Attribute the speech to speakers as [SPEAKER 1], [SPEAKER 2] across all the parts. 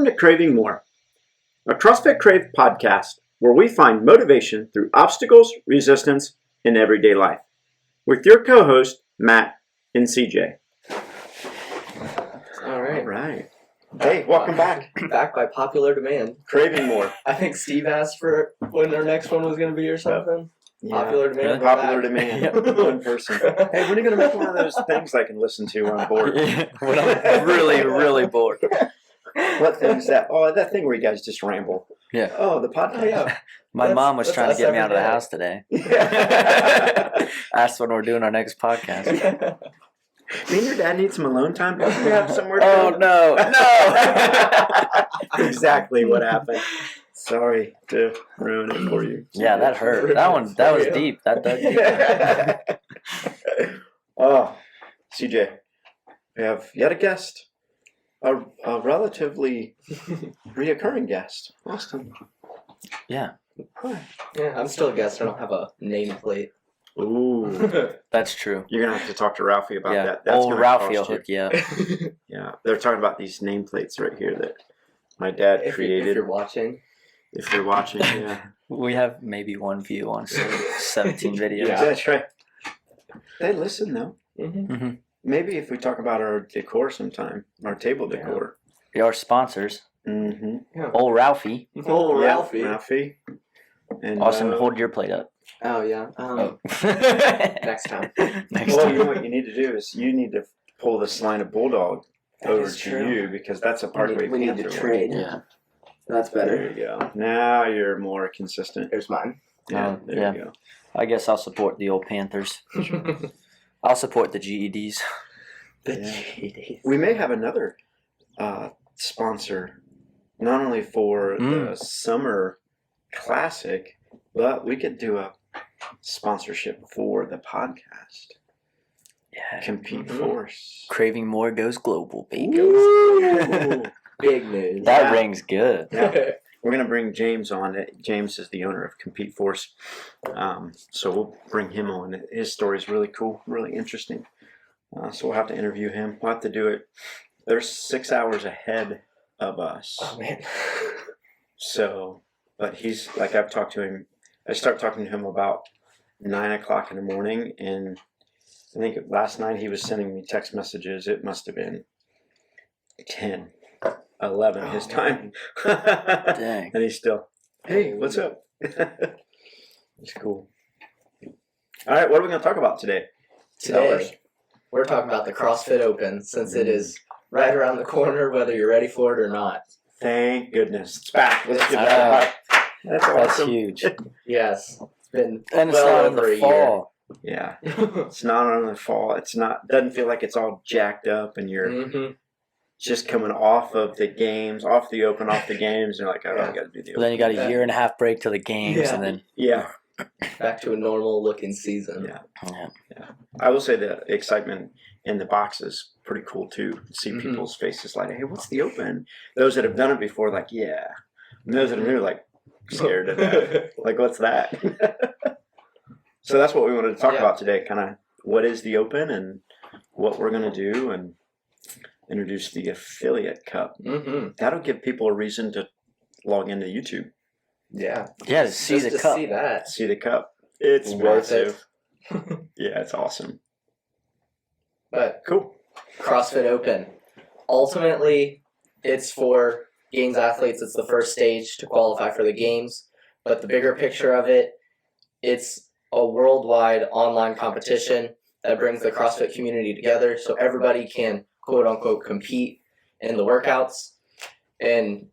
[SPEAKER 1] Welcome to Craving More, a CrossFit Crave podcast where we find motivation through obstacles, resistance, in everyday life. With your co-host, Matt and CJ.
[SPEAKER 2] All right.
[SPEAKER 1] All right. Hey, welcome back.
[SPEAKER 2] Back by popular demand.
[SPEAKER 1] Craving More.
[SPEAKER 2] I think Steve asked for when our next one was going to be or something.
[SPEAKER 1] Yeah.
[SPEAKER 2] Popular demand.
[SPEAKER 1] Yeah. Popular demand. One person. Hey, when are you going to make one of those things I can listen to when I'm bored?
[SPEAKER 3] When I'm really bored.
[SPEAKER 1] What thing is that? Oh, that thing where you guys just ramble.
[SPEAKER 3] Yeah.
[SPEAKER 1] Oh, the podcast.
[SPEAKER 2] Oh, yeah.
[SPEAKER 3] My mom was trying to get me out of the
[SPEAKER 2] day.
[SPEAKER 3] house today.
[SPEAKER 1] Yeah.
[SPEAKER 3] Asked when we're doing our next podcast.
[SPEAKER 1] Me and your dad need some alone time. Don't we have somewhere to
[SPEAKER 3] Oh,
[SPEAKER 1] go?
[SPEAKER 3] no.
[SPEAKER 1] Exactly what happened. Sorry to ruin it for you.
[SPEAKER 3] Yeah, that hurt. That was deep. That dug deep.
[SPEAKER 1] Oh, CJ, we have yet a guest. A relatively reoccurring guest. Austin.
[SPEAKER 3] Yeah,
[SPEAKER 1] Hi.
[SPEAKER 2] Yeah, I'm still a guest. I don't have a nameplate.
[SPEAKER 1] Ooh.
[SPEAKER 3] that's true.
[SPEAKER 1] You're going to have to talk to Ralphie about
[SPEAKER 3] Yeah,
[SPEAKER 1] that. That's
[SPEAKER 3] old
[SPEAKER 1] gonna
[SPEAKER 3] Ralphie will
[SPEAKER 1] cost you.
[SPEAKER 3] hook you up.
[SPEAKER 1] Yeah, they're talking about these nameplates right here that my dad
[SPEAKER 2] If
[SPEAKER 1] created.
[SPEAKER 2] you're watching.
[SPEAKER 1] If you're watching, yeah.
[SPEAKER 3] We have maybe one view on 17 videos.
[SPEAKER 2] Yeah.
[SPEAKER 1] That's right. They listen, though.
[SPEAKER 2] Mm-hmm.
[SPEAKER 1] Maybe if we talk about our decor sometime, our table decor.
[SPEAKER 3] They are sponsors.
[SPEAKER 1] Mm-hmm.
[SPEAKER 3] Old Ralphie.
[SPEAKER 2] Oh, Ralphie.
[SPEAKER 1] Ralphie. And,
[SPEAKER 3] Austin, hold your plate up.
[SPEAKER 2] Oh, yeah. Next time.
[SPEAKER 3] Next
[SPEAKER 1] well, you know
[SPEAKER 3] time.
[SPEAKER 1] what you need to do is you need to pull this line of bulldog
[SPEAKER 2] That
[SPEAKER 1] over
[SPEAKER 2] is
[SPEAKER 1] to
[SPEAKER 2] true.
[SPEAKER 1] you because that's a part
[SPEAKER 2] We need to trade.
[SPEAKER 3] Yeah.
[SPEAKER 2] That's
[SPEAKER 1] There
[SPEAKER 2] better.
[SPEAKER 1] you go. Now you're more consistent.
[SPEAKER 2] Here's mine.
[SPEAKER 1] Yeah, there
[SPEAKER 3] yeah.
[SPEAKER 1] you go.
[SPEAKER 3] I guess I'll support the old Panthers. I'll support the GEDs.
[SPEAKER 1] Yeah. We may have another sponsor, not only for the summer classic, but we could do a sponsorship for the podcast.
[SPEAKER 3] Yeah.
[SPEAKER 1] Compete Force.
[SPEAKER 3] Craving More goes global, baby.
[SPEAKER 1] Ooh.
[SPEAKER 2] Big news.
[SPEAKER 3] That
[SPEAKER 1] Yeah.
[SPEAKER 3] rings good.
[SPEAKER 1] Yeah. We're going to bring James on. James is the owner of Compete Force. So we'll bring him on. His story is really cool, really interesting. So we'll have to interview him. We'll have to do it. They're 6 hours ahead of us.
[SPEAKER 2] Oh, man.
[SPEAKER 1] So, but he's, like I've talked to him, I start talking to him about 9 o'clock in the morning. And I think last night he was sending me text messages. It must have been 10. 11 his time.
[SPEAKER 3] Dang.
[SPEAKER 1] And he's still, hey, what's up? It's cool. All right, what are we going to talk about today?
[SPEAKER 2] Today, we're talking about the CrossFit Open, since it is right around the corner, whether you're ready for it or not.
[SPEAKER 1] Thank goodness. It's back. Let's give that a high. That's
[SPEAKER 3] That's
[SPEAKER 1] awesome.
[SPEAKER 3] huge.
[SPEAKER 2] Yes, it's been
[SPEAKER 3] And it's
[SPEAKER 2] well
[SPEAKER 3] not in
[SPEAKER 2] over
[SPEAKER 3] the
[SPEAKER 2] a
[SPEAKER 3] fall.
[SPEAKER 1] Yeah. It's not on the fall. It's not, doesn't feel like it's all jacked up and you're
[SPEAKER 2] Mm-hmm.
[SPEAKER 1] just coming off of the games, off the open, off the games. And you're like, oh, I got to do the open.
[SPEAKER 3] Then you got a year and a half break to the games,
[SPEAKER 2] Yeah.
[SPEAKER 3] and then
[SPEAKER 1] Yeah.
[SPEAKER 2] Back to a normal looking season.
[SPEAKER 1] Yeah. I will say the excitement in the box is pretty cool too. See
[SPEAKER 2] Mhm.
[SPEAKER 1] people's faces like, hey, what's the open? Those that have done it before, like, yeah. And those that are new, like, scared of that. Like, what's that? So that's what we wanted to talk about today. Kind of what is the open and what we're going to do and introduce the affiliate cup.
[SPEAKER 2] Mm-hmm.
[SPEAKER 1] That'll give people a reason to log into YouTube.
[SPEAKER 2] Yeah.
[SPEAKER 3] yeah, to see
[SPEAKER 2] Just
[SPEAKER 3] the
[SPEAKER 2] to
[SPEAKER 3] cup.
[SPEAKER 2] see that.
[SPEAKER 1] See the cup. It's
[SPEAKER 2] Worth
[SPEAKER 1] massive. Yeah, it's awesome.
[SPEAKER 2] But
[SPEAKER 1] Cool.
[SPEAKER 2] CrossFit Open, ultimately, it's for games athletes. It's the first stage to qualify for the games. But the bigger picture of it, it's a worldwide online competition that brings the CrossFit community together so everybody can quote unquote compete in the workouts. And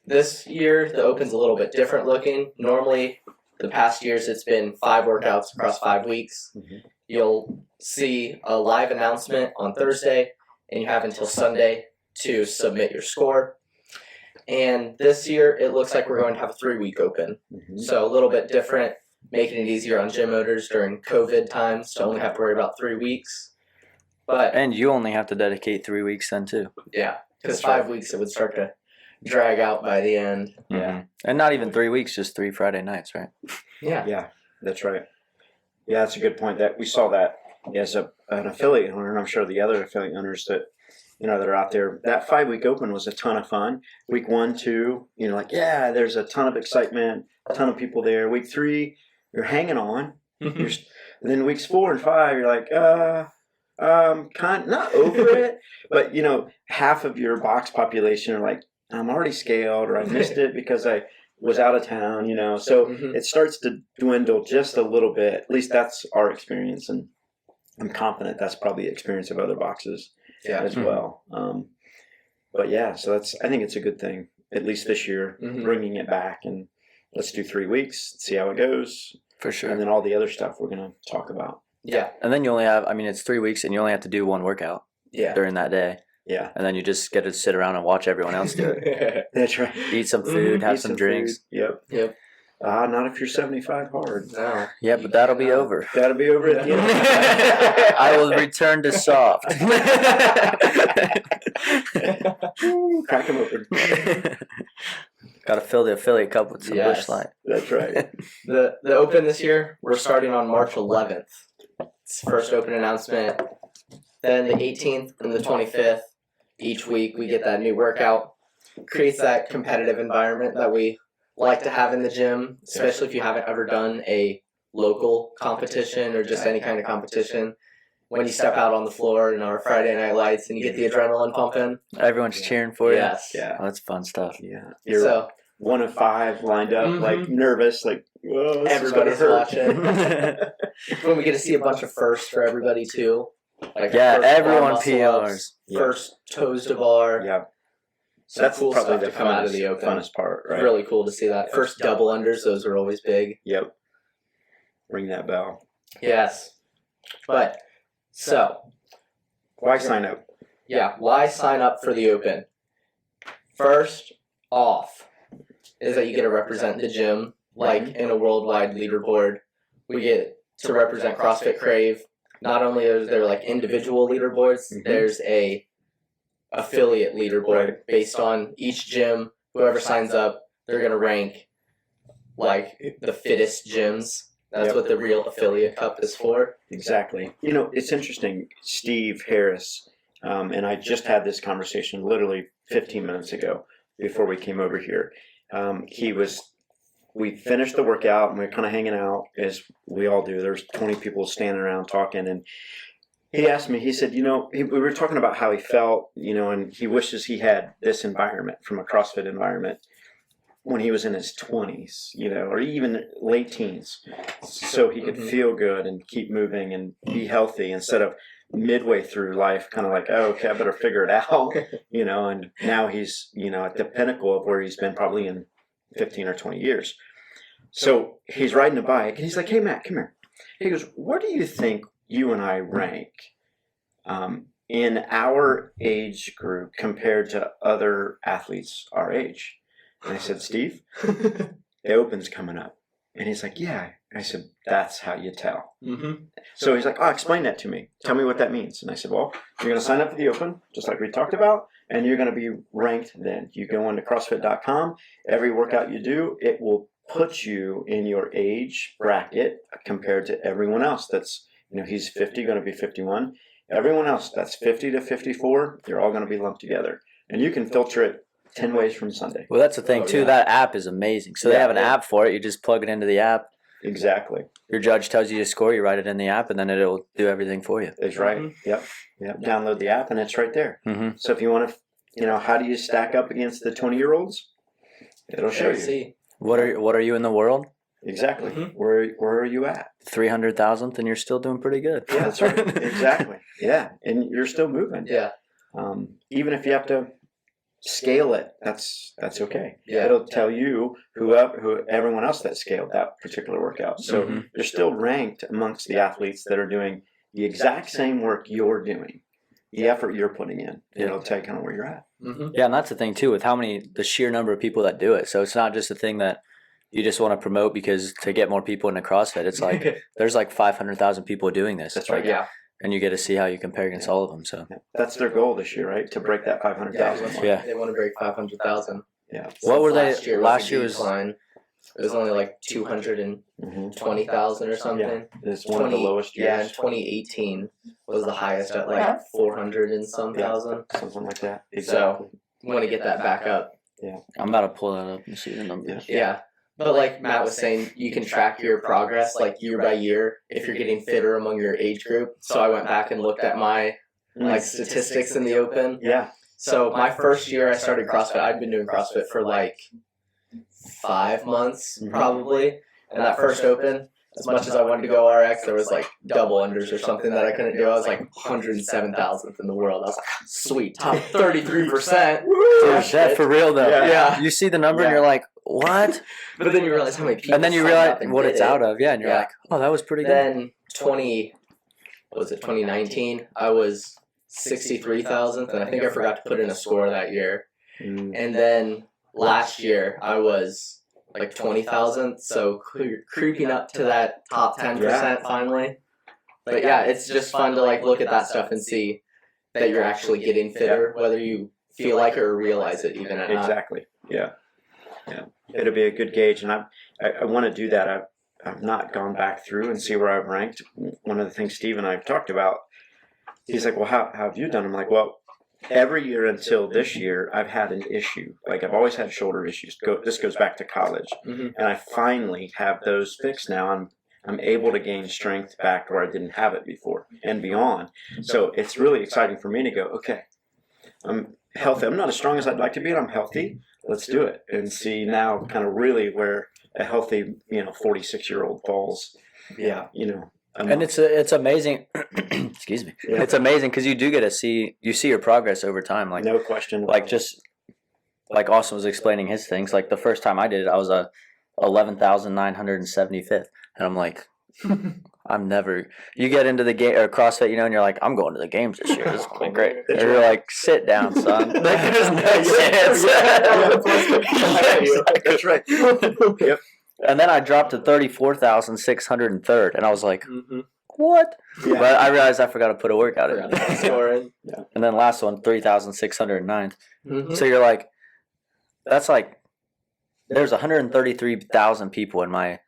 [SPEAKER 2] this year the Open's a little bit different looking. Normally the past years it's been 5 workouts across 5 weeks.
[SPEAKER 1] Mhm.
[SPEAKER 2] You'll see a live announcement on Thursday and you have until Sunday to submit your score. And this year it looks like we're going to have a 3-week Open.
[SPEAKER 1] Mhm.
[SPEAKER 2] So a little bit different, making it easier on gym owners during COVID times to only have to worry about 3 weeks. But
[SPEAKER 3] And you only have to dedicate 3 weeks then too.
[SPEAKER 2] yeah, because
[SPEAKER 1] That's right.
[SPEAKER 2] 5 weeks it would start to drag out by the end.
[SPEAKER 1] Yeah.
[SPEAKER 3] And not even 3 weeks, just 3 Friday nights, right?
[SPEAKER 2] Yeah.
[SPEAKER 1] Yeah, that's right. Yeah, that's a good point. That we saw that as an affiliate owner, and I'm sure the other affiliate owners that that are out there. That 5-week open was a ton of fun. Week 1, 2, there's a ton of excitement, a ton of people there. Week 3, you're hanging on. And then weeks 4 and 5, you're like, kind not over it, but half of your box population are like, I'm already scaled, or I missed it because I was out of town, So it starts to dwindle just a little bit. At least that's our experience, and I'm confident that's probably the experience of other boxes as well. But yeah, so I think it's a good thing, at least this year, bringing it back, and let's do 3 weeks, see how it goes.
[SPEAKER 3] For sure.
[SPEAKER 1] And then all the other stuff we're going to talk about.
[SPEAKER 2] Yeah.
[SPEAKER 3] And then you only have, it's 3 weeks, and you only have to do one workout during that day.
[SPEAKER 1] Yeah.
[SPEAKER 3] And then you just get to sit around and watch everyone else do it.
[SPEAKER 1] That's right.
[SPEAKER 3] Eat some food, have some drinks.
[SPEAKER 1] Food. Yep. Not if you're 75 hard.
[SPEAKER 2] No.
[SPEAKER 3] Yeah, but that'll be over.
[SPEAKER 1] That'll be over at the end.
[SPEAKER 3] I will return to soft.
[SPEAKER 1] Crack them open.
[SPEAKER 3] Got to fill the affiliate cup with some Busch Light.
[SPEAKER 1] That's right.
[SPEAKER 2] The Open this year, we're starting on March 11th. It's the first Open announcement. Then the 18th and the 25th, each week we get that new workout. Creates that competitive environment that we like to have in the gym, especially if you haven't ever done a local competition or just any kind of competition. When you step out on the floor in our Friday night lights and you get the adrenaline pumping.
[SPEAKER 3] Everyone's cheering for you.
[SPEAKER 2] Yes.
[SPEAKER 1] Yeah.
[SPEAKER 3] Oh, that's fun stuff.
[SPEAKER 1] Yeah. You're 1 of 5 lined up, like nervous, like, whoa,
[SPEAKER 2] everybody's watching. When we get to see a bunch of firsts for everybody too. Like
[SPEAKER 3] everyone PRs.
[SPEAKER 2] First toes to bar.
[SPEAKER 1] Yeah.
[SPEAKER 2] So that's cool stuff to come out of the Open.
[SPEAKER 1] Funnest part, right?
[SPEAKER 2] Really cool to see that. First double unders, those are always big.
[SPEAKER 1] Yep. Ring that bell.
[SPEAKER 2] Yes. But, so.
[SPEAKER 1] Why sign up?
[SPEAKER 2] Yeah, why sign up for the Open? First off is that you get to represent the gym, like in a worldwide leaderboard. We get to represent CrossFit Crave. Not only is there like individual leaderboards, there's a affiliate leaderboard based on each gym. Whoever signs up, they're going to rank like the fittest gyms. That's what the real affiliate cup is for.
[SPEAKER 1] Exactly. It's interesting. Steve Harris, and I just had this conversation literally 15 minutes ago before we came over here. We finished the workout and we were kind of hanging out, as we all do. There's 20 people standing around talking, and he asked me, he said, we were talking about how he felt, and he wishes he had this environment from a CrossFit environment when he was in his 20s, or even late teens, so he could feel good and keep moving and be healthy instead of midway through life kind of like, oh, okay, I better figure it out, and now he's, at the pinnacle of where he's been probably in 15 or 20 years. So he's riding a bike and he's like, hey, Matt, come here. He goes, where do you think you and I rank in our age group compared to other athletes our age? And I said, Steve, the Open's coming up. And he's like, yeah. I said, that's how you tell. So he's like, explain that to me. Tell me what that means. And I said, well, you're going to sign up for the Open, just like we talked about, and you're going to be ranked then. You go into CrossFit.com. Every workout you do, it will put you in your age bracket compared to everyone else. That's, he's 50, going to be 51. Everyone else, that's 50 to 54, they're all going to be lumped together. And you can filter it 10 ways from Sunday.
[SPEAKER 3] Well, that's the thing, too. That app is amazing. So they have an app for it. You just plug it into the app.
[SPEAKER 1] Exactly.
[SPEAKER 3] Your judge tells you your score. You write it in the app, and then it'll do everything for you.
[SPEAKER 1] That's right. Yep. Download the app, and it's right there. So if you want to, how do you stack up against the 20-year-olds? It'll show you.
[SPEAKER 2] See.
[SPEAKER 3] What are you in the world?
[SPEAKER 1] Exactly. Where are you at?
[SPEAKER 3] 300,000th, and you're still doing pretty good.
[SPEAKER 1] Yeah, that's right. Exactly. Yeah, and you're still moving.
[SPEAKER 2] Yeah.
[SPEAKER 1] Even if you have to scale it, that's okay.
[SPEAKER 2] Yeah.
[SPEAKER 1] It'll tell you who everyone else that scaled that particular workout. So you're still ranked amongst the athletes that are doing the exact same work you're doing, the effort you're putting in. It'll tell you kind of where you're at.
[SPEAKER 3] Yeah, and that's the thing too, with the sheer number of people that do it. So it's not just a thing that you just want to promote because to get more people into CrossFit. It's like there's like 500,000 people doing this.
[SPEAKER 1] That's right.
[SPEAKER 2] Yeah.
[SPEAKER 3] And you get to see how you compare against all of them. So
[SPEAKER 1] that's their goal this year, right? To break that 500,000.
[SPEAKER 3] Yeah.
[SPEAKER 2] They want to break 500,000.
[SPEAKER 1] Yeah.
[SPEAKER 3] What were they?
[SPEAKER 2] Last year
[SPEAKER 3] was
[SPEAKER 2] decline. It was only like 220,000 or something.
[SPEAKER 1] Yeah, it's one of the lowest years.
[SPEAKER 2] Yeah, and 2018 was the highest at like 400 and some thousand.
[SPEAKER 1] Something like that. Exactly.
[SPEAKER 2] So, we want to get that back up.
[SPEAKER 1] Yeah.
[SPEAKER 3] I'm about to pull that up and see the numbers.
[SPEAKER 2] Yeah. But like Matt was saying, you can track your progress like year by year if you're getting fitter among your age group. So I went back and looked at my like statistics in the Open.
[SPEAKER 1] Yeah.
[SPEAKER 2] So my first year I started CrossFit, I'd been doing CrossFit for like 5 months probably. And that first Open, as much as I wanted to go RX, there was like double unders or something that I couldn't do. I was like 107,000th in the world. I was like, sweet, top 33%.
[SPEAKER 3] Dude, that for real though.
[SPEAKER 2] Yeah.
[SPEAKER 3] You see the number and you're like, what?
[SPEAKER 2] But then you realize how many people.
[SPEAKER 3] And then you realize what it's out of. Yeah, and you're like, oh, that was pretty good.
[SPEAKER 2] Then 2019, I was 63,000th, and I think I forgot to put in a score that year. And then last year, I was like 20,000th, so creeping up to that top 10% finally. But yeah, it's just fun to like look at that stuff and see that you're actually getting fitter, whether you feel like it or realize it even.
[SPEAKER 1] Exactly. Yeah. Yeah. It'll be a good gauge, and I want to do that. I've not gone back through and see where I've ranked. One of the things Steve and I have talked about, he's like, well, how have you done? I'm like, well, every year until this year, I've had an issue. Like, I've always had shoulder issues. This goes back to college. And I finally have those fixed now. I'm able to gain strength back where I didn't have it before and beyond. So it's really exciting for me to go, okay, I'm healthy. I'm not as strong as I'd like to be, but I'm healthy. Let's do it and see now kind of really where a healthy, 46-year-old falls.
[SPEAKER 2] Yeah.
[SPEAKER 3] And it's amazing. Excuse me. Yeah. It's amazing because you do get to see your progress over time. Like
[SPEAKER 1] no question.
[SPEAKER 3] Like just like Austin was explaining his things. Like the first time I did it, I was 11,975th, and I'm like, I'm never. You get into the game or CrossFit, and you're like, I'm going to the games this year. This is going to be great. And you're like, sit down, son. Like, there's no chance.
[SPEAKER 1] That's right. Yep.
[SPEAKER 3] And then I dropped to 34,603rd, and I was like, what? Yeah. But I realized I forgot to put a workout in.
[SPEAKER 1] Yeah.
[SPEAKER 3] And then last one, 3,609th. So you're like, that's like, there's 133,000 people in my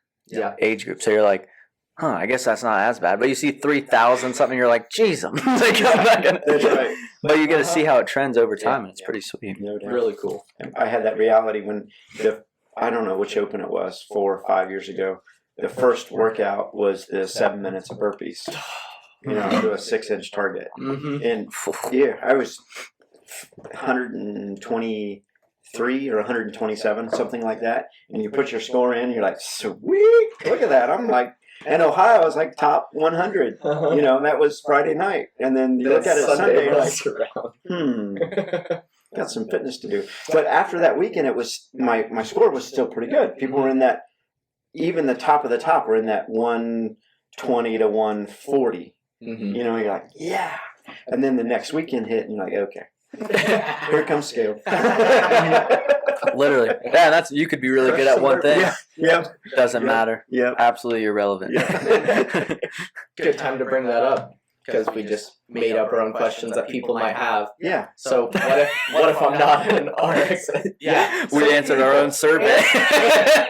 [SPEAKER 3] age group. So you're like, I guess that's not as bad. But you see 3,000 something, you're like, geez, I'm like,
[SPEAKER 1] that's right.
[SPEAKER 3] But you get to see how it trends over time, and it's pretty sweet.
[SPEAKER 1] No doubt.
[SPEAKER 2] Really cool.
[SPEAKER 1] I had that reality when I don't know which Open it was, 4 or 5 years ago. The first workout was the 7 minutes of burpees. To a 6-inch target. And yeah, I was 123 or 127, something like that. And you put your score in, and you're like, sweet, look at that. I'm like, and Ohio was like top 100, and that was Friday night. And then you look at it Sunday, you're like, got some fitness to do. But after that weekend, it was my score was still pretty good. People were in that, even the top of the top were in that 120 to 140. You're like, yeah. And then the next weekend hit, and you're like, okay, here comes scale.
[SPEAKER 3] Literally. Yeah, you could be really good at one thing.
[SPEAKER 1] Yeah.
[SPEAKER 3] Doesn't matter.
[SPEAKER 1] Yeah.
[SPEAKER 3] Absolutely irrelevant.
[SPEAKER 1] Yeah.
[SPEAKER 2] Good time to bring that up because we just made up our own questions that people might have.
[SPEAKER 1] Yeah.
[SPEAKER 2] So what if I'm not an RX? Yeah.
[SPEAKER 3] We answered our own survey.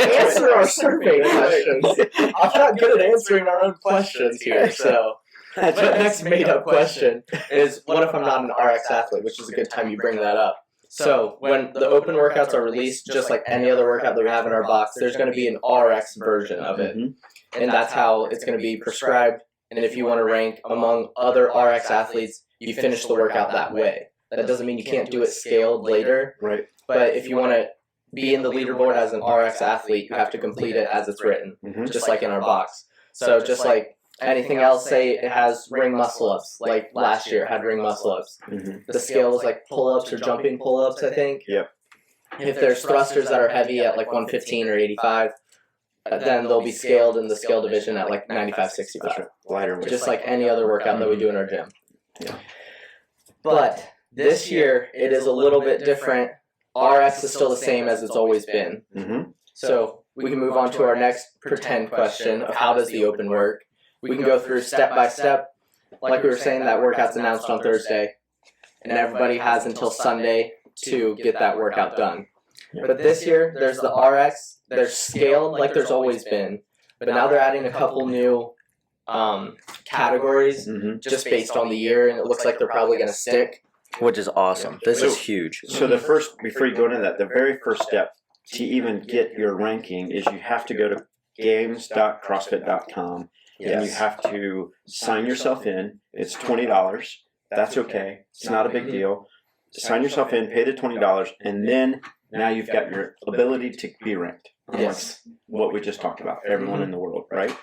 [SPEAKER 2] Answer our survey questions. I'm not good at answering our own questions here, so. But next made-up question is, what if I'm not an RX athlete, which is a good time you bring that up. So when the Open workouts are released, just like any other workout that we have in our box, there's going to be an RX version of it. And that's how it's going to be prescribed. And if you want to rank among other RX athletes, you finish the workout that way. That doesn't mean you can't do it scaled later.
[SPEAKER 1] Right.
[SPEAKER 2] But if you want to be in the leaderboard as an RX athlete, you have to complete it as it's written, just like in our box. So just like anything else, say it has ring muscle ups, like last year it had ring muscle ups. The scale was like pull ups or jumping pull ups, I think.
[SPEAKER 1] Yep.
[SPEAKER 2] If there's thrusters that are heavy at like 115 or 85, then they'll be scaled in the scale division at like 95, 65.
[SPEAKER 1] Lighter weight.
[SPEAKER 2] Just like any other workout that we do in our gym.
[SPEAKER 1] Yeah.
[SPEAKER 2] But this year it is a little bit different. RX is still the same as it's always been. So we can move on to our next pretend question of how does the Open work. We can go through step by step. Like we were saying, that workout's announced on Thursday. And everybody has until Sunday to get that workout done. But this year, there's the RX. They're scaled like there's always been. But now they're adding a couple new categories just based on the year, and it looks like they're probably going to stick.
[SPEAKER 3] Which is awesome. This is huge.
[SPEAKER 1] So the first, before you go into that, the very first step to even get your ranking is you have to go to games.crossfit.com and you have to sign yourself in. It's $20. That's okay. It's not a big deal. Sign yourself in, pay the $20, and then now you've got your ability to be ranked.
[SPEAKER 2] Yes.
[SPEAKER 1] What we just talked about. Everyone in the world, right?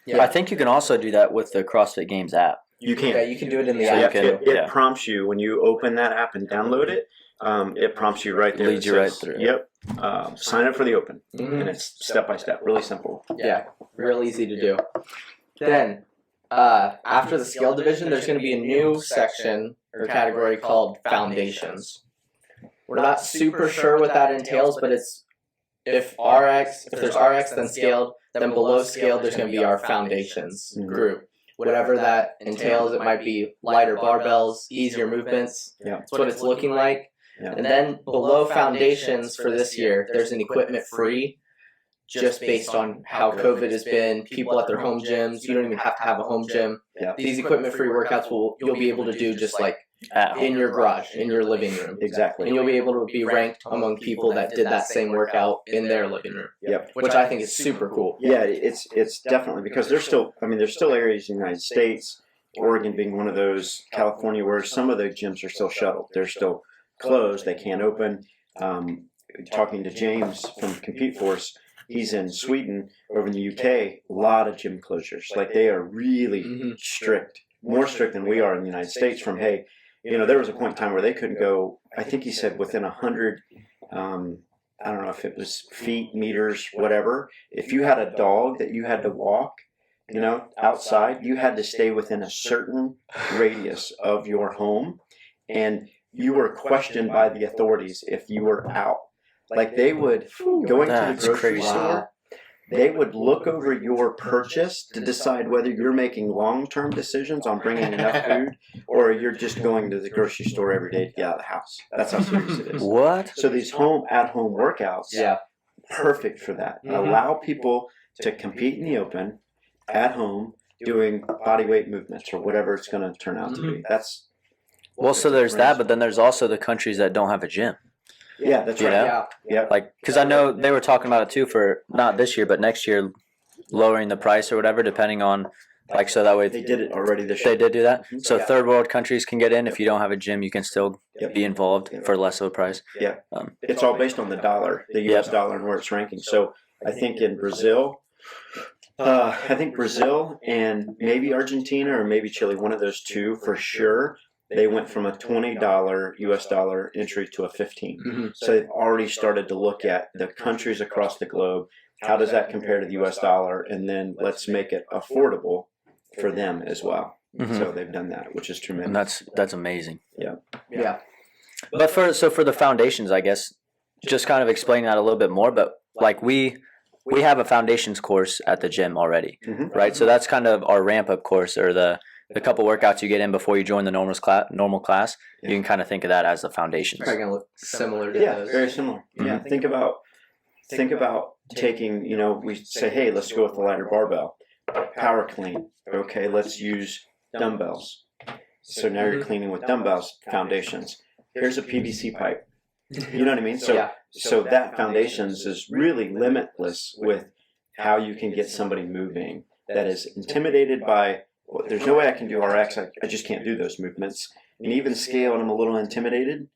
[SPEAKER 2] Yeah.
[SPEAKER 3] I think you can also do that with the CrossFit Games app.
[SPEAKER 1] You can.
[SPEAKER 2] Yeah, you can do it in the
[SPEAKER 1] So
[SPEAKER 2] app.
[SPEAKER 1] it prompts you when you open that app and download it. It prompts you right there.
[SPEAKER 3] Leads you right through.
[SPEAKER 1] Yep. Sign up for the Open,
[SPEAKER 2] Mhm.
[SPEAKER 1] and it's step by step, really simple.
[SPEAKER 2] Yeah, real easy to do. Then, after the scale division, there's going to be a new section or category called Foundations. We're not super sure what that entails, but it's if there's RX, then scaled, then below scaled, there's going to be our Foundations group. Whatever that entails, it might be lighter barbells, easier movements.
[SPEAKER 1] Yeah.
[SPEAKER 2] That's what it's looking like.
[SPEAKER 1] Yeah.
[SPEAKER 2] And then below Foundations for this year, there's an equipment free, just based on how COVID has been, people at their home gyms. You don't even have to have a home gym.
[SPEAKER 1] Yeah.
[SPEAKER 2] These equipment free workouts you'll be able to do just like in your garage, in your living room.
[SPEAKER 1] Exactly.
[SPEAKER 2] And you'll be able to be ranked among people that did that same workout in their living room.
[SPEAKER 1] Yep.
[SPEAKER 2] Which I think is super cool.
[SPEAKER 1] Yeah, it's definitely because there's still areas in the United States, Oregon being one of those, California, where some of the gyms are still shuttled. They're still closed. They can't open. Talking to James from Compete Force, he's in Sweden. Over in the UK, a lot of gym closures. Like they are really strict, more strict than we are in the United States. From there was a point in time where they couldn't go. I think he said within 100. I don't know if it was feet, meters, whatever. If you had a dog that you had to walk, outside, you had to stay within a certain radius of your home, and you were questioned by the authorities if you were out. Like they would go into the grocery store. They would look over your purchase to decide whether you're making long-term decisions on bringing enough food or you're just going to the grocery store every day to get out of the house. That's how serious it is.
[SPEAKER 3] What?
[SPEAKER 1] So these at-home workouts, perfect for that. Allow people to compete in the open at home doing body weight movements or whatever it's going to turn out to be.
[SPEAKER 3] So there's that, but then there's also the countries that don't have a gym.
[SPEAKER 1] Yeah, that's right. Yeah.
[SPEAKER 3] Like, because I know they were talking about it too for not this year, but next year, lowering the price or whatever, depending on, like, so that way.
[SPEAKER 1] They did it already this year.
[SPEAKER 3] They did do that? So third world countries can get in. If you don't have a gym, you can still be involved for less of a price.
[SPEAKER 1] Yeah. It's all based on the dollar, the U.S. dollar and where it's ranking. So I think in Brazil, and maybe Argentina or maybe Chile, one of those two for sure, they went from a $20 US dollar entry to a $15. So they've already started to look at the countries across the globe. How does that compare to the US dollar? And then let's make it affordable for them as well. So they've done that, which is tremendous.
[SPEAKER 3] And that's amazing.
[SPEAKER 2] Yeah.
[SPEAKER 3] But for the foundations, I guess, just kind of explain that a little bit more. But like we have a foundations course at the gym already, right? So that's kind of our ramp up course, or the couple workouts you get in before you join the normal class. You can kind of think of that as the foundations.
[SPEAKER 2] Probably gonna look similar to
[SPEAKER 1] those. Very similar. Yeah, think about taking, we say, hey, let's go with the lighter barbell. Power clean. Okay, let's use dumbbells. So now you're cleaning with dumbbells, foundations. Here's a PVC pipe. You know what I mean? So that foundations is really limitless with how you can get somebody moving that is intimidated by, well, there's no way I can do RX. I just can't do those movements. And even scale, and I'm a little intimidated.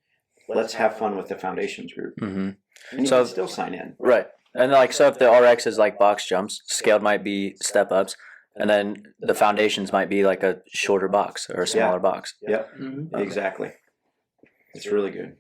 [SPEAKER 1] Let's have fun with the foundations group. And you can still sign in.
[SPEAKER 3] Right. And so if the RX is like box jumps, scaled might be step ups, and then the foundations might be like a shorter box or a smaller box.
[SPEAKER 1] Yep. Exactly. It's really good.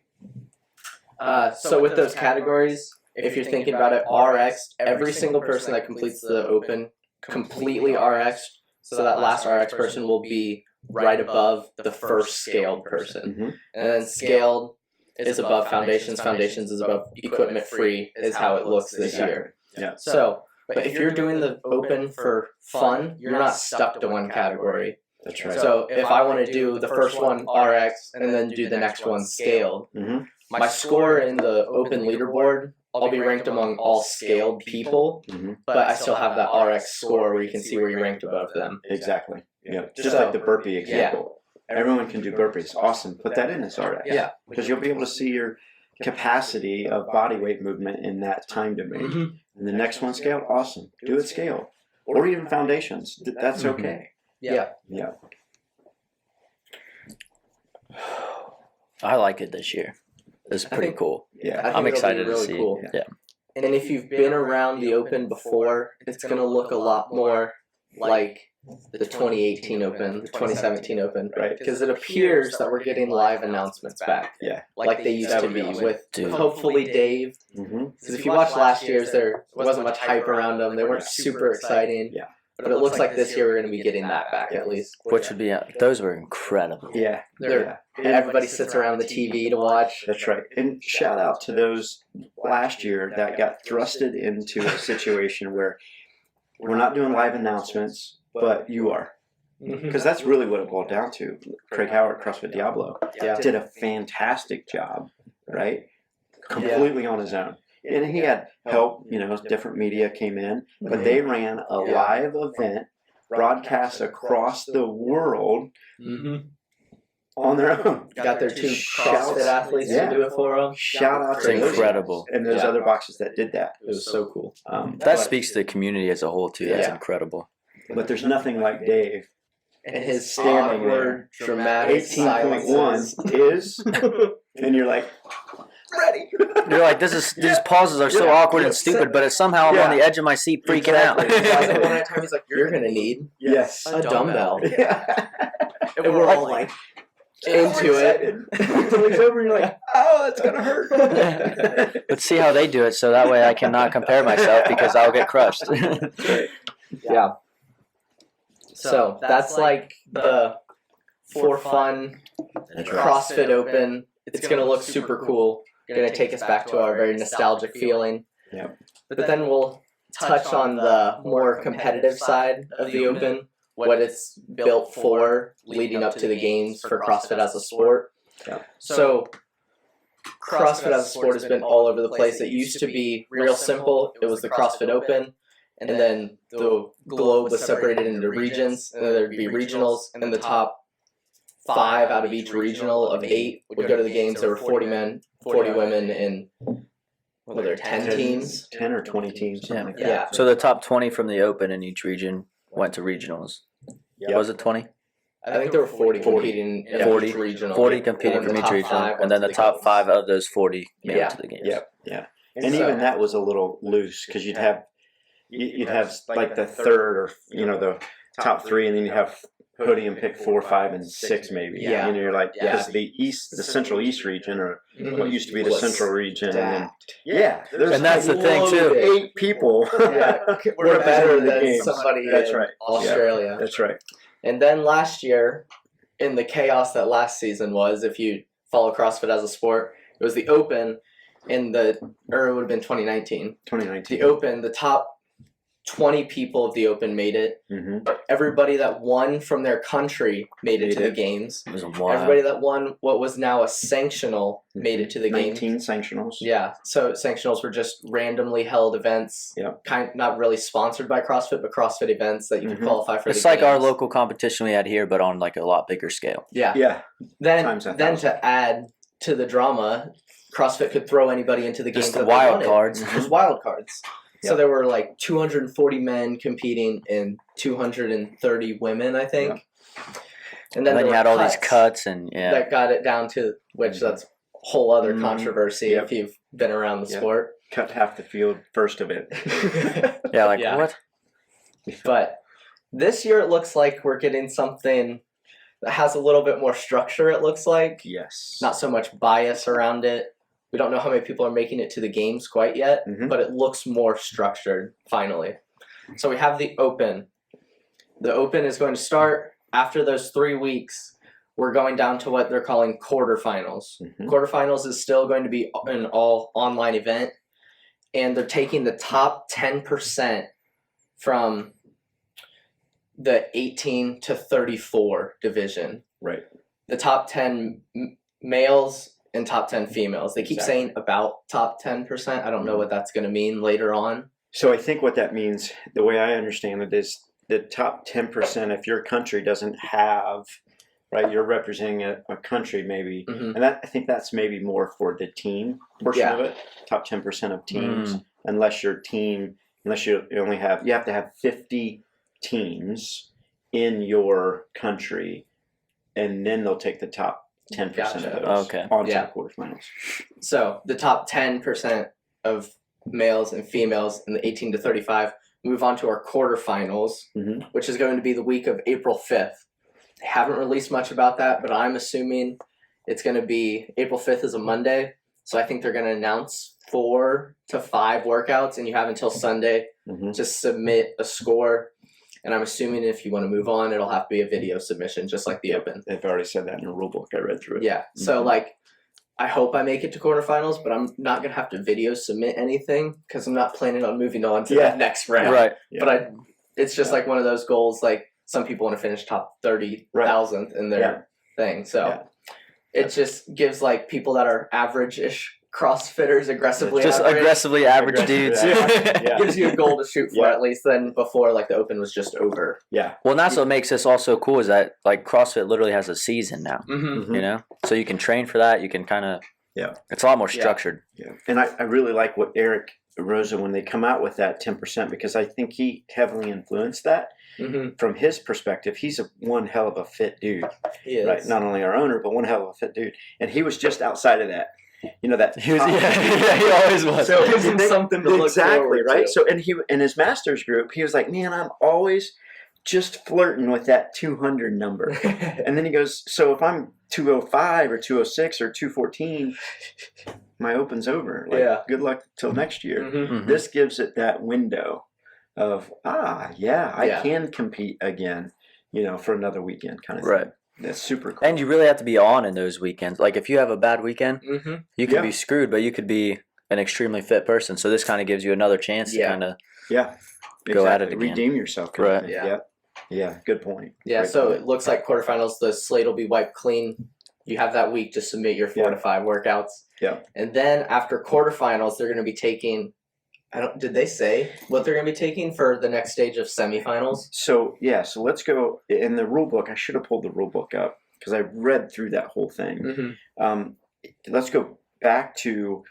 [SPEAKER 2] So with those categories, if you're thinking about it, RX, every single person that completes the Open completely RX. So that last RX person will be right above the first scaled person. And then scaled is above foundations. Foundations is above equipment free is how it looks this year.
[SPEAKER 1] Yeah.
[SPEAKER 2] So, but if you're doing the Open for fun, you're not stuck to one category.
[SPEAKER 1] That's right.
[SPEAKER 2] So if I want to do the first one RX and then do the next one scaled, my score in the open leaderboard, I'll be ranked among all scaled people, but I still have that RX score where you can see where you ranked above them.
[SPEAKER 1] Exactly. Yeah. Just like the burpee example. Everyone can do burpees. Awesome. Put that in as RX.
[SPEAKER 2] Yeah.
[SPEAKER 1] Because you'll be able to see your capacity of body weight movement in that time domain. And the next one scaled, awesome. Do it scaled. Or even foundations. That's okay.
[SPEAKER 2] Yeah.
[SPEAKER 1] Yeah.
[SPEAKER 3] I like it this year. It's pretty cool.
[SPEAKER 1] Yeah.
[SPEAKER 3] I'm excited
[SPEAKER 2] really
[SPEAKER 3] to see.
[SPEAKER 2] cool.
[SPEAKER 3] Yeah.
[SPEAKER 2] And if you've been around the Open before, it's going to look a lot more like the 2018 Open, the 2017 Open.
[SPEAKER 1] Right.
[SPEAKER 2] Because it appears that we're getting live announcements back.
[SPEAKER 1] Yeah.
[SPEAKER 2] Like they used to be with
[SPEAKER 3] Dude.
[SPEAKER 2] hopefully Dave. Because if you watched last year's, there wasn't much hype around them. They weren't super exciting.
[SPEAKER 1] Yeah.
[SPEAKER 2] But it looks like this year we're going to be getting that back at least.
[SPEAKER 3] Which would be, those were incredible.
[SPEAKER 1] Yeah.
[SPEAKER 2] And everybody sits around the TV to watch.
[SPEAKER 1] That's right. And shout out to those last year that got thrusted into a situation where we're not doing live announcements, but you are. Because that's really what it boiled down to. Craig Howard, CrossFit Diablo, did a fantastic job, right? Completely on his own. And he had help, different media came in, but they ran a live event broadcast across the world on their own.
[SPEAKER 2] Got their two CrossFit athletes to do it for them.
[SPEAKER 1] Shout out
[SPEAKER 3] It's
[SPEAKER 1] to those
[SPEAKER 3] incredible.
[SPEAKER 1] guys and those other boxes that did that.
[SPEAKER 2] It was so cool.
[SPEAKER 3] That speaks to the community as a whole, too. That's incredible.
[SPEAKER 1] But there's nothing like Dave.
[SPEAKER 2] And his
[SPEAKER 1] Standing
[SPEAKER 2] awkward, dramatic
[SPEAKER 1] 18.1 is, and you're like, ready.
[SPEAKER 3] You're like, these pauses are so awkward and stupid, but it's somehow I'm on the edge of my seat freaking out.
[SPEAKER 2] He's like, you're going to need a dumbbell.
[SPEAKER 1] Yeah.
[SPEAKER 2] And we're all like, into it.
[SPEAKER 1] Until it's over, you're like, oh, that's going to hurt.
[SPEAKER 3] Let's see how they do it so that way I cannot compare myself because I'll get crushed.
[SPEAKER 2] Yeah. So that's like the for fun CrossFit Open. It's going to look super cool. Going to take us back to our very nostalgic feeling.
[SPEAKER 1] Yeah.
[SPEAKER 2] But then we'll touch on the more competitive side of the Open, what it's built for leading up to the games for CrossFit as a sport.
[SPEAKER 1] Yeah.
[SPEAKER 2] So CrossFit as a sport has been all over the place. It used to be real simple. It was the CrossFit Open, and then the globe was separated into regions, and then there'd be regionals, and the top 5 out of each regional of 8 would go to the games. There were 40 men, 40 women, and were there 10 teams?
[SPEAKER 1] 10 or 20 teams, something like that.
[SPEAKER 2] Yeah.
[SPEAKER 3] So the top 20 from the Open in each region went to regionals.
[SPEAKER 1] Yep.
[SPEAKER 3] Was it 20?
[SPEAKER 2] I think there were 40 competing in
[SPEAKER 3] 40,
[SPEAKER 2] each regional.
[SPEAKER 3] 40 competing from each regional, and then the top 5 of those 40 made it to the games.
[SPEAKER 1] Yeah. And even that was a little loose because you'd have like the third or the top 3, and then you have podium pick 4, 5, and 6 maybe.
[SPEAKER 2] Yeah.
[SPEAKER 1] And you're like, because the Central East region, or what used to be the Central region, and there's
[SPEAKER 3] that's the thing too.
[SPEAKER 1] 8 people.
[SPEAKER 2] We're better than
[SPEAKER 1] games.
[SPEAKER 2] somebody
[SPEAKER 1] That's
[SPEAKER 2] in
[SPEAKER 1] right.
[SPEAKER 2] Australia.
[SPEAKER 1] Yeah, that's right.
[SPEAKER 2] And then last year, in the chaos that last season was, if you follow CrossFit as a sport, it was the Open, or it would have been 2019.
[SPEAKER 1] 2019.
[SPEAKER 2] The Open, the top 20 people of the Open made it. Everybody that won from their country made it to the games.
[SPEAKER 3] It was wild.
[SPEAKER 2] Everybody that won what was now a sanctional made it to the games.
[SPEAKER 1] 19 sanctionals.
[SPEAKER 2] Yeah, so sanctionals were just randomly held events.
[SPEAKER 1] Yeah.
[SPEAKER 2] Not really sponsored by CrossFit, but CrossFit events that you could qualify for.
[SPEAKER 3] It's
[SPEAKER 2] the
[SPEAKER 3] like
[SPEAKER 2] games.
[SPEAKER 3] our local competition we had here, but on like a lot bigger scale.
[SPEAKER 2] Yeah.
[SPEAKER 1] Yeah.
[SPEAKER 2] Then to add to the drama, CrossFit could throw anybody into the games.
[SPEAKER 3] Just the wild cards.
[SPEAKER 2] Just wild cards. So there were like 240 men competing and 230 women, I think. And then
[SPEAKER 3] you had all these cuts and
[SPEAKER 2] that got it down to which that's a whole other controversy if you've been around the sport.
[SPEAKER 1] Cut half the field first of it.
[SPEAKER 3] What?
[SPEAKER 2] But this year it looks like we're getting something that has a little bit more structure, it looks like.
[SPEAKER 1] Yes.
[SPEAKER 2] Not so much bias around it. We don't know how many people are making it to the games quite yet, but it looks more structured, finally. So we have the Open. The Open is going to start after those 3 weeks. We're going down to what they're calling quarterfinals. Quarterfinals is still going to be an all online event, and they're taking the top 10% from the 18 to 34 division.
[SPEAKER 1] Right.
[SPEAKER 2] The top 10 males and top 10 females. They keep
[SPEAKER 1] Exactly.
[SPEAKER 2] saying about top 10%. I don't know what that's going to mean later on.
[SPEAKER 1] So I think what that means, the way I understand it, is the top 10%, if your country doesn't have, right, you're representing a country maybe,
[SPEAKER 2] Mhm.
[SPEAKER 1] and I think that's maybe more for the team portion of it, top 10% of teams, unless you only have, you have to have 50 teams in your country, and then they'll take the top 10%
[SPEAKER 2] Gotcha.
[SPEAKER 1] of those onto
[SPEAKER 2] Yeah.
[SPEAKER 1] the quarterfinals.
[SPEAKER 2] So the top 10% of males and females in the 18 to 35 move on to our quarterfinals,
[SPEAKER 1] Mhm.
[SPEAKER 2] which is going to be the week of April 5th. They haven't released much about that, but I'm assuming it's going to be April 5th is a Monday. So I think they're going to announce 4 to 5 workouts, and you have until Sunday
[SPEAKER 1] Mhm.
[SPEAKER 2] to submit a score. And I'm assuming if you want to move on, it'll have to be a video submission, just like the Open.
[SPEAKER 1] They've already said that in the rule book. I read through it.
[SPEAKER 2] Yeah. So, like, I hope I make it to quarterfinals, but I'm not going to have to video submit anything because I'm not planning on moving on to that next round.
[SPEAKER 3] Right.
[SPEAKER 1] Yeah.
[SPEAKER 2] But it's just like one of those goals, like some people want to finish top 30,000th in their thing. So it just gives like people that are average-ish CrossFitters aggressively
[SPEAKER 3] aggressive dudes.
[SPEAKER 2] gives you a goal to shoot for at least then before like the Open was just over.
[SPEAKER 1] Yeah.
[SPEAKER 3] Well, and that's what makes this also cool is that like CrossFit literally has a season now.
[SPEAKER 2] Mm-hmm.
[SPEAKER 3] You know, so you can train for that. You can kind of it's a lot more structured.
[SPEAKER 1] Yeah. And I really like what Eric Rosa when they come out with that 10% because I think he heavily influenced that.
[SPEAKER 2] Mm-hmm.
[SPEAKER 1] From his perspective, he's one hell of a fit dude.
[SPEAKER 2] He is.
[SPEAKER 1] Right. Not only our owner, but one hell of a fit dude. And he was just outside of that. You know that
[SPEAKER 3] He was, he always was.
[SPEAKER 1] So
[SPEAKER 2] gives him something to look forward
[SPEAKER 1] right.
[SPEAKER 2] to.
[SPEAKER 1] So and he in his master's group, he was like, "Man, I'm always just flirting with that 200 number." And then he goes, "So if I'm 205 or 206 or 214, my Open's over. Like, good luck till next year."
[SPEAKER 2] Mm-hmm.
[SPEAKER 1] This gives it that window of I can compete again, for another weekend kind of thing. That's super cool.
[SPEAKER 3] And you really have to be on in those weekends. Like if you have a bad weekend, you could be screwed, but you could be an extremely fit person. So this kind of gives you another chance to kind of go at it again.
[SPEAKER 1] Redeem yourself.
[SPEAKER 3] Right.
[SPEAKER 1] Yeah. Good point.
[SPEAKER 2] Yeah.
[SPEAKER 1] Great
[SPEAKER 2] So
[SPEAKER 1] point.
[SPEAKER 2] it looks like quarterfinals, the slate will be wiped clean. You have that week to submit your 4 to 5 workouts.
[SPEAKER 1] Yeah.
[SPEAKER 2] And then after quarterfinals, they're going to be taking. Did they say what they're going to be taking for the next stage of semifinals?
[SPEAKER 1] So let's go in the rule book. I should have pulled the rule book up because I read through that whole thing.
[SPEAKER 2] Mm-hmm.
[SPEAKER 1] Let's go back to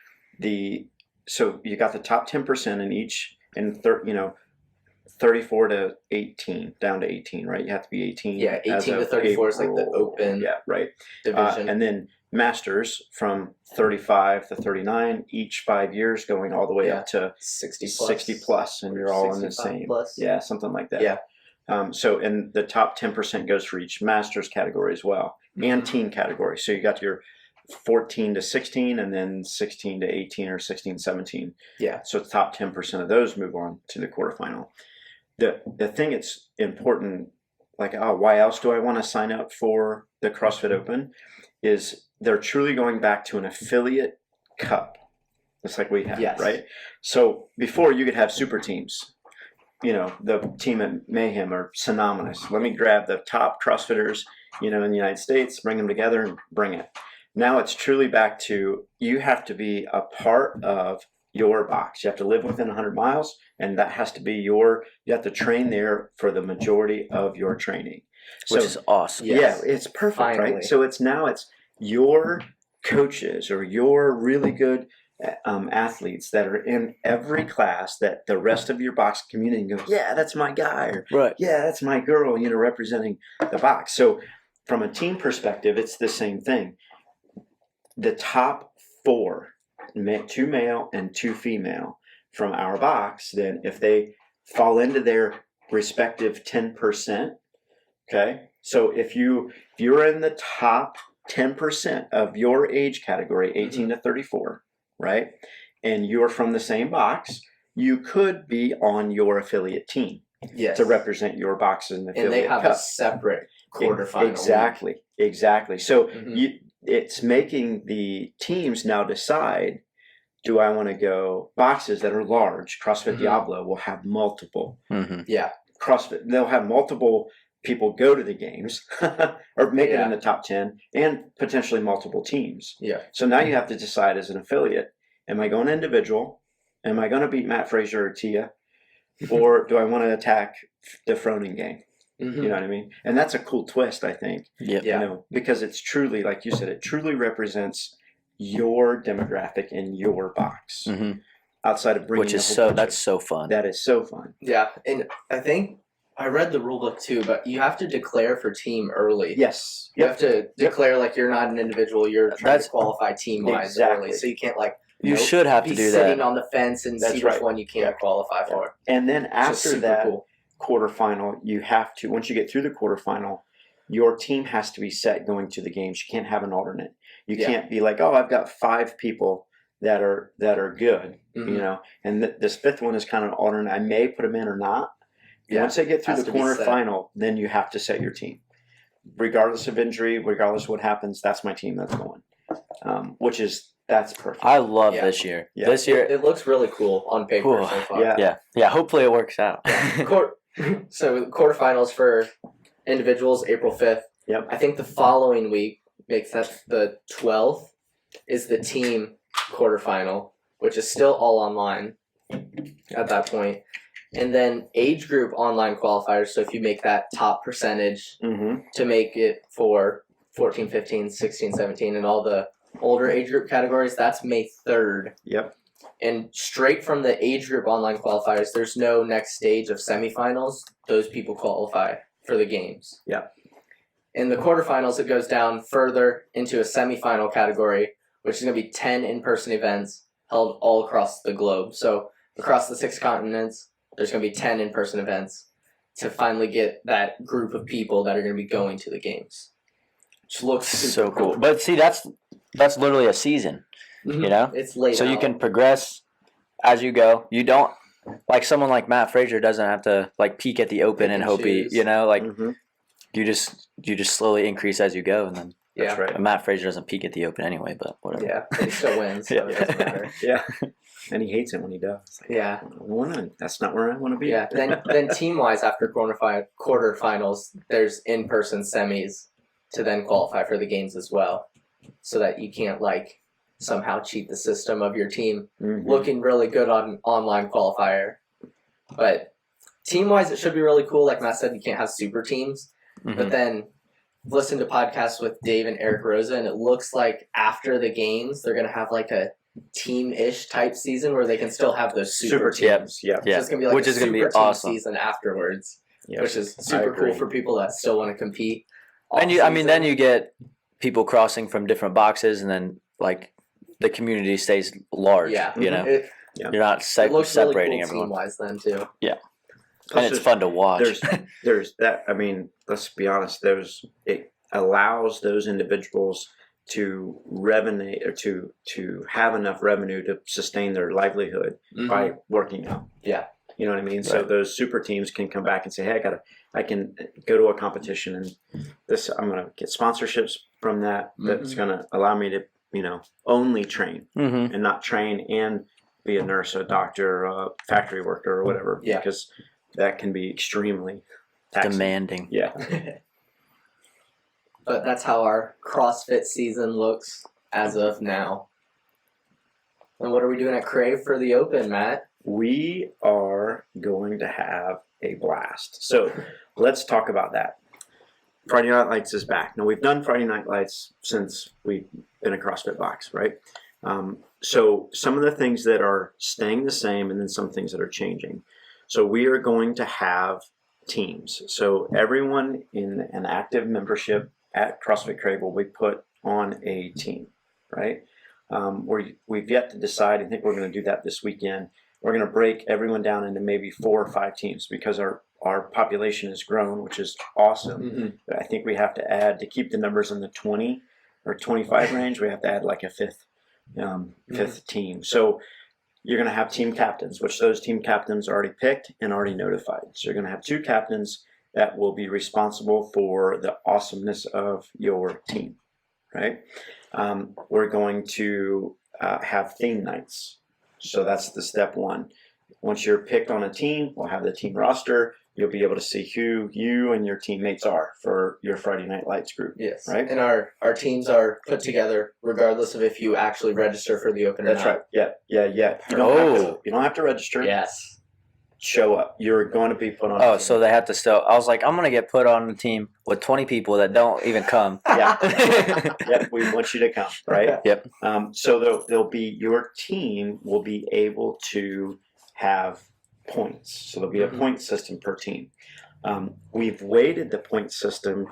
[SPEAKER 1] so you got the top 10% in each, 34 to 18, down to 18, right? You have to be 18.
[SPEAKER 2] Yeah, 18 to 34 is like the Open division.
[SPEAKER 1] And then Masters from 35 to 39, each 5 years going all the way up to
[SPEAKER 2] 60
[SPEAKER 1] plus, and you're all in the same.
[SPEAKER 2] Plus.
[SPEAKER 1] Yeah, something like that.
[SPEAKER 2] Yeah.
[SPEAKER 1] And the top 10% goes for each Masters category as well, and team category. So you got your 14 to 16, and then 16 to 18 or 16 17.
[SPEAKER 2] Yeah.
[SPEAKER 1] So the top 10% of those move on to the quarterfinal. The thing that's important, like, why else do I want to sign up for the CrossFit Open, is they're truly going back to an affiliate cup. Just like we have, right? So before you could have super teams. The team at Mayhem are synonymous. Let me grab the top CrossFitters, in the United States, bring them together and bring it. Now it's truly back to you have to be a part of your box. You have to live within 100 miles, and that has to be you have to train there for the majority of your training.
[SPEAKER 3] Which is awesome.
[SPEAKER 1] Yeah, it's perfect,
[SPEAKER 2] Finally.
[SPEAKER 1] right? So it's your coaches or your really good athletes that are in every class that the rest of your box community goes, yeah, that's my guy, or yeah, that's my girl, representing the box. So from a team perspective, it's the same thing. The top 4, 2 male and 2 female from our box, then if they fall into their respective 10%, okay? So if you're in the top 10% of your age category, 18 to 34, right? And you're from the same box, you could be on your affiliate team to represent your box in the affiliate
[SPEAKER 2] And they have
[SPEAKER 1] cup.
[SPEAKER 2] a separate quarterfinal.
[SPEAKER 1] Exactly. So it's making the teams now decide, do I want to go boxes that are large? CrossFit Diablo will have multiple.
[SPEAKER 2] Yeah.
[SPEAKER 1] CrossFit, they'll have multiple people go to the games or make it in the top 10 and potentially multiple teams.
[SPEAKER 2] Yeah.
[SPEAKER 1] So now you have to decide as an affiliate, am I going individual? Am I going to beat Matt Frazier or Tia? Or do I want to attack the Froning gang?
[SPEAKER 2] Mm-hmm.
[SPEAKER 1] You know what I mean? And that's a cool twist, I think.
[SPEAKER 3] Yep.
[SPEAKER 1] You know, because it's truly, like you said, it truly represents your demographic in your box.
[SPEAKER 3] Mm-hmm.
[SPEAKER 1] Outside of bringing,
[SPEAKER 3] which is that's so fun.
[SPEAKER 1] That is so fun.
[SPEAKER 2] Yeah, and I think I read the rule book too, but you have to declare for team early.
[SPEAKER 1] Yes.
[SPEAKER 2] You have to declare like you're not an individual. You're trying to qualify team wise early, so you can't like.
[SPEAKER 3] You should have to do that.
[SPEAKER 2] Sitting on the fence and see which one you can't qualify for.
[SPEAKER 1] And then after that quarterfinal, you have to, once you get through the quarterfinal, your team has to be set going to the games. You can't have an alternate. You can't be like, oh, I've got 5 people that are good, you know, and this 5th one is kind of an alternate. I may put them in or not. Once they get through the quarterfinal, then you have to set your team. Regardless of injury, regardless of what happens, that's my team that's going, that's perfect.
[SPEAKER 3] I love this year.
[SPEAKER 1] Yeah.
[SPEAKER 3] This year,
[SPEAKER 2] it looks really cool on paper so far.
[SPEAKER 3] Yeah. Hopefully it works out.
[SPEAKER 2] So quarterfinals for individuals, April 5th.
[SPEAKER 1] Yep.
[SPEAKER 2] I think the following week makes that the 12th is the team quarterfinal, which is still all online at that point. And then age group online qualifiers. So if you make that top percentage to make it for 14, 15, 16, 17, and all the older age group categories, that's May 3rd.
[SPEAKER 1] Yep.
[SPEAKER 2] And straight from the age group online qualifiers, there's no next stage of semifinals. Those people qualify for the games.
[SPEAKER 1] Yeah.
[SPEAKER 2] In the quarterfinals, it goes down further into a semifinal category, which is going to be 10 in-person events held all across the globe. So across the 6 continents, there's going to be 10 in-person events to finally get that group of people that are going to be going to the games. Which looks
[SPEAKER 3] so cool. But see, that's literally a season, you know?
[SPEAKER 2] It's late
[SPEAKER 3] so you can progress as you go. You don't, like someone like Matt Frazier doesn't have to like peak at the Open and hope he, you know, like you just slowly increase as you go, and then
[SPEAKER 1] that's right.
[SPEAKER 3] And Matt Frazier doesn't peak at the Open anyway, but whatever.
[SPEAKER 2] Yeah, he still wins, so it doesn't matter.
[SPEAKER 1] Yeah. And he hates it when he does. Like, that's not where I want to be.
[SPEAKER 2] Yeah. Then team wise, after quarterfinals, there's in-person semis to then qualify for the games as well, so that you can't like somehow cheat the system of your team looking really good on online qualifier. But team wise, it should be really cool. Like Matt said, you can't have super teams, but then listen to podcasts with Dave and Eric Rosa, and it looks like after the games they're gonna have like a team-ish type season where they can still have those super teams.
[SPEAKER 1] Yeah.
[SPEAKER 2] So it's gonna be like
[SPEAKER 3] which
[SPEAKER 2] a
[SPEAKER 3] is gonna be
[SPEAKER 2] super team
[SPEAKER 3] awesome
[SPEAKER 2] season afterwards, which is
[SPEAKER 1] I
[SPEAKER 2] super
[SPEAKER 1] agree.
[SPEAKER 2] cool for people that still want to compete.
[SPEAKER 3] And then you get people crossing from different boxes, and then like the community stays large. You know, you're not separating
[SPEAKER 2] really cool
[SPEAKER 3] everyone.
[SPEAKER 2] Team-wise, then too.
[SPEAKER 3] Yeah, and it's fun to watch.
[SPEAKER 1] There's that. I mean, let's be honest. It allows those individuals to revenue or to have enough revenue to sustain their livelihood by working out.
[SPEAKER 2] Yeah.
[SPEAKER 1] You know what I mean?
[SPEAKER 3] Right.
[SPEAKER 1] So those super teams can come back and say, "Hey, I can go to a competition, and I'm going to get sponsorships from that. That's going to allow me to, only train and not train and be a nurse, a doctor, a factory worker, or whatever.
[SPEAKER 2] Yeah.
[SPEAKER 1] Because that can be extremely taxing.
[SPEAKER 3] Demanding.
[SPEAKER 1] Yeah.
[SPEAKER 2] But that's how our CrossFit season looks as of now. And what are we doing at Crave for the Open, Matt?
[SPEAKER 1] We are going to have a blast. So let's talk about that. Friday Night Lights is back. Now, we've done Friday Night Lights since we've been a CrossFit box, right? So some of the things that are staying the same and then some things that are changing. So we are going to have teams. So everyone in an active membership at CrossFit Crave will be put on a team, right? We've yet to decide. I think we're going to do that this weekend. We're going to break everyone down into maybe 4 or 5 teams because our population has grown, which is awesome. But I think we have to add, to keep the numbers in the 20 or 25 range, we have to add like a fifth team. So you're going to have team captains, which those team captains are already picked and already notified. So you're going to have 2 captains that will be responsible for the awesomeness of your team, right? We're going to have theme nights. So that's the step 1. Once you're picked on a team, we'll have the team roster. you'll be able to see who you and your teammates are for your Friday Night Lights group.
[SPEAKER 2] Yes.
[SPEAKER 1] Right?
[SPEAKER 2] And our teams are put together regardless of if you actually register for the Open or
[SPEAKER 1] That's
[SPEAKER 2] not.
[SPEAKER 1] right. Yeah. You don't have to register.
[SPEAKER 2] Yes.
[SPEAKER 1] Show up. You're going to be put on.
[SPEAKER 3] Oh, so they have to still. I was like, I'm going to get put on the team with 20 people that don't even come.
[SPEAKER 1] Yeah. Yep. We want you to come. Right.
[SPEAKER 3] Yep.
[SPEAKER 1] So there'll be, your team will be able to have points. So there'll be a point system per team. We've weighted the point system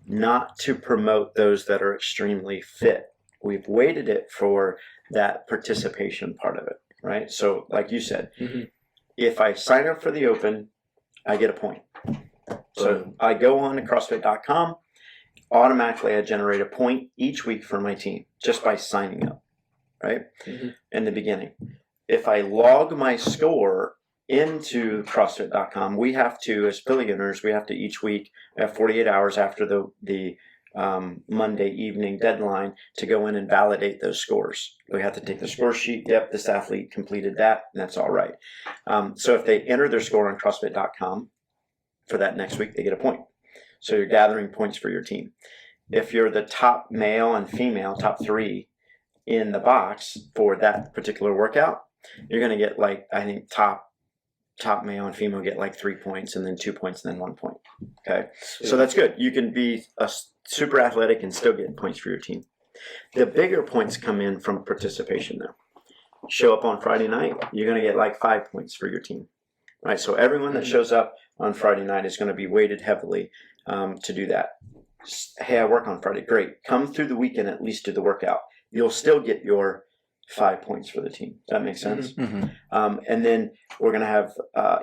[SPEAKER 1] not to promote those that are extremely fit. We've weighted it for that participation part of it. Right. So like you said, if I sign up for the Open, I get a point. So I go on to CrossFit.com, automatically I generate a point each week for my team just by signing up, right? In the beginning. If I log my score into CrossFit.com, we have to, as affiliate owners, we have to each week, we have 48 hours after the Monday evening deadline to go in and validate those scores. We have to take the score sheet. Yep, this athlete completed that, and that's all right. So if they enter their score on CrossFit.com for that next week, they get a point. So you're gathering points for your team. If you're the top male and female, top 3 in the box for that particular workout, you're going to get, like, I think top male and female get like 3 points, and then 2 points, and then 1 point. Okay. So that's good. You can be a super athletic and still get points for your team. The bigger points come in from participation though. Show up on Friday night, you're going to get like 5 points for your team. Right. So everyone that shows up on Friday night is going to be weighted heavily to do that. Hey, I work on Friday. Great. Come through the weekend, at least do the workout. You'll still get your 5 points for the team. Does that make sense? And then we're going to have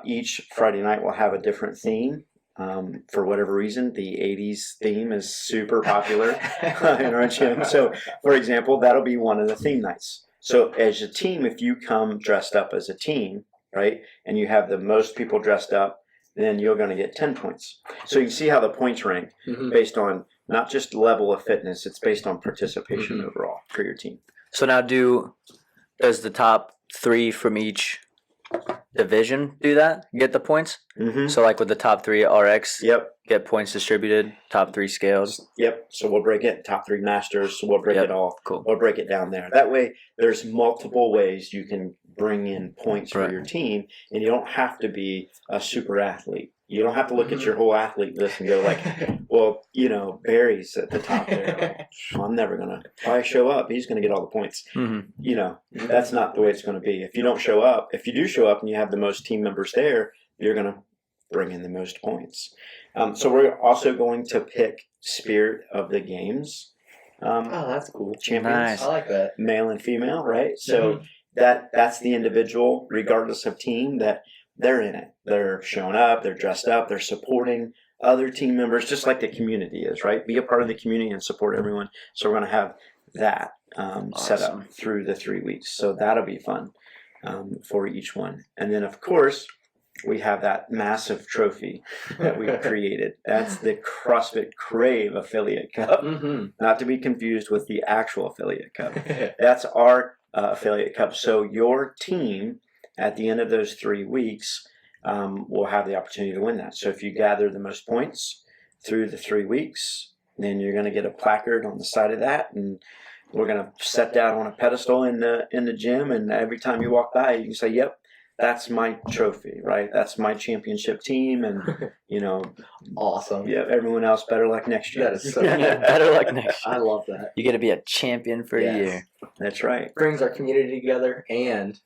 [SPEAKER 1] each Friday night we'll have a different theme. For whatever reason, the 80s theme is super popular in our gym. So, for example, that'll be one of the theme nights. So as a team, if you come dressed up as a team, right, and you have the most people dressed up, then you're going to get 10 points. So you can see how the points rank based on not just level of fitness, it's based on participation overall for your team.
[SPEAKER 3] So now does the top 3 from each division do that? Get the points? So like with the top 3 RX, get points distributed, top 3 scales.
[SPEAKER 1] So we'll break it, top 3 masters, so we'll break it all.
[SPEAKER 3] Cool.
[SPEAKER 1] We'll break it down there. That way there's multiple ways you can bring in points for your team, and you don't have to be a super athlete. You don't have to look at your whole athlete list and go like, well, you know, Barry's at the top there. Like, I'm never going to, if I show up, he's going to get all the points. You know, that's not the way it's going to be. If you don't show up, if you do show up and you have the most team members there, you're going to bring in the most points. So we're also going to pick Spirit of the Games.
[SPEAKER 2] Oh, that's cool.
[SPEAKER 1] Champions.
[SPEAKER 3] Nice.
[SPEAKER 2] I like that.
[SPEAKER 1] Male and female, right? So that's the individual, regardless of team, that they're in it. They're showing up, they're dressed up, they're supporting other team members, just like the community is, right? Be a part of the community and support everyone. So we're going to have that set up through the 3 weeks. So that'll be fun for each one. And then, of course, we have that massive trophy that we created. That's the CrossFit Crave Affiliate Cup, not to be confused with the actual Affiliate Cup. That's our Affiliate Cup. So your team, at the end of those 3 weeks, will have the opportunity to win that. So if you gather the most points through the 3 weeks, then you're going to get a placard on the side of that, and we're going to set that on a pedestal in the gym. And every time you walk by, you can say, "Yep, that's my trophy, right? That's my championship team." And you know,
[SPEAKER 2] awesome.
[SPEAKER 1] Yeah, everyone else better luck next year.
[SPEAKER 2] That is so
[SPEAKER 3] better luck next year.
[SPEAKER 2] I love that.
[SPEAKER 3] You get to be a champion for a year.
[SPEAKER 1] That's right.
[SPEAKER 2] Brings our community together, and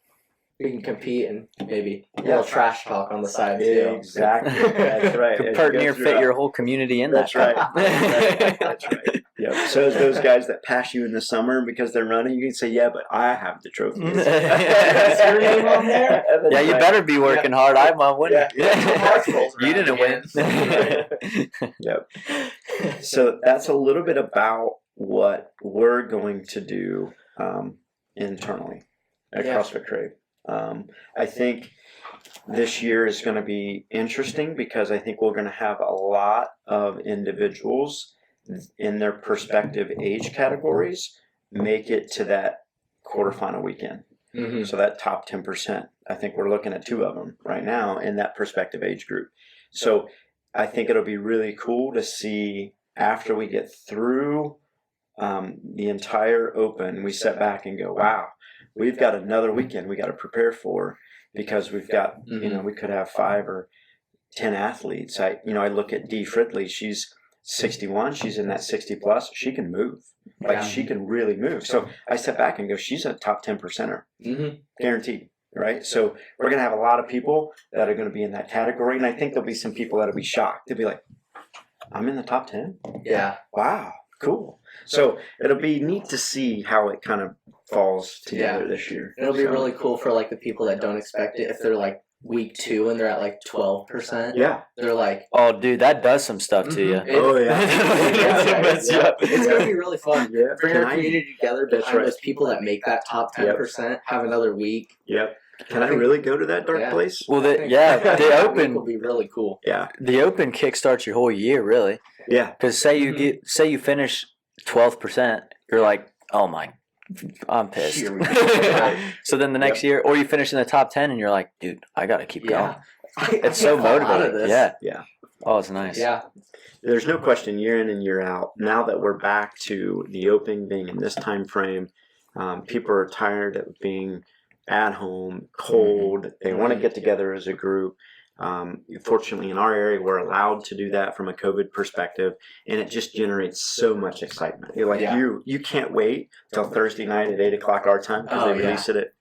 [SPEAKER 2] we can compete and maybe a little trash talk on the side too.
[SPEAKER 1] Exactly. That's right.
[SPEAKER 3] Could part near fit your whole community in
[SPEAKER 1] That's
[SPEAKER 3] that.
[SPEAKER 1] Right. That's right. Yep. So as those guys that pass you in the summer because they're running, you can say, "Yeah, but I have the trophy." Is your name on there?
[SPEAKER 3] Yeah, you better be working hard. I'm on winning. You didn't win.
[SPEAKER 1] Yep. So that's a little bit about what we're going to do internally at CrossFit Crave. I think this year is going to be interesting because I think we're going to have a lot of individuals in their respective age categories make it to that quarterfinal weekend. So that top 10%, I think we're looking at 2 of them right now in that prospective age group. So I think it'll be really cool to see after we get through the entire Open, we sit back and go, wow, we've got another weekend we got to prepare for, because we've got, we could have 5 or 10 athletes. I look at Dee Fridley. She's 61. She's in that 60 plus. She can move. She can really move. So I step back and go, she's a top 10 percenter. Guaranteed. Right? So we're going to have a lot of people that are going to be in that category. And I think there'll be some people that'll be shocked. They'll be like, I'm in the top 10?
[SPEAKER 2] Yeah.
[SPEAKER 1] Wow. Cool. So it'll be neat to see how it kind of falls together this year.
[SPEAKER 2] It'll be really cool for like the people that don't expect it. If they're like week 2 and they're at like 12%.
[SPEAKER 1] Yeah.
[SPEAKER 2] They're like,
[SPEAKER 3] oh, dude, that does some stuff to you.
[SPEAKER 2] It's going to be really fun.
[SPEAKER 1] Yeah.
[SPEAKER 2] Bring our community together.
[SPEAKER 1] That's
[SPEAKER 2] Behind
[SPEAKER 1] right.
[SPEAKER 2] those people that make that top 10% have another week.
[SPEAKER 1] Yep. Can I really go to that dark place?
[SPEAKER 3] Well, the
[SPEAKER 2] that
[SPEAKER 3] Open
[SPEAKER 2] will be really cool.
[SPEAKER 1] Yeah.
[SPEAKER 3] The Open kickstarts your whole year, really.
[SPEAKER 1] Yeah.
[SPEAKER 3] Because say you finish 12%, you're like, oh my, I'm pissed.
[SPEAKER 2] Here we go.
[SPEAKER 3] So then the next year, or you finish in the top 10 and you're like, dude, I got to keep going. It's so
[SPEAKER 2] I can't fall out of
[SPEAKER 3] motivating.
[SPEAKER 2] this.
[SPEAKER 1] Yeah.
[SPEAKER 3] Oh, it's nice.
[SPEAKER 2] Yeah.
[SPEAKER 1] There's no question, year in and year out, now that we're back to the Open being in this time frame, people are tired of being at home, cold. They want to get together as a group. Fortunately, in our area, we're allowed to do that from a COVID perspective, and it just generates so much excitement. You're like, you can't wait till Thursday night at 8 o'clock our time, because they release it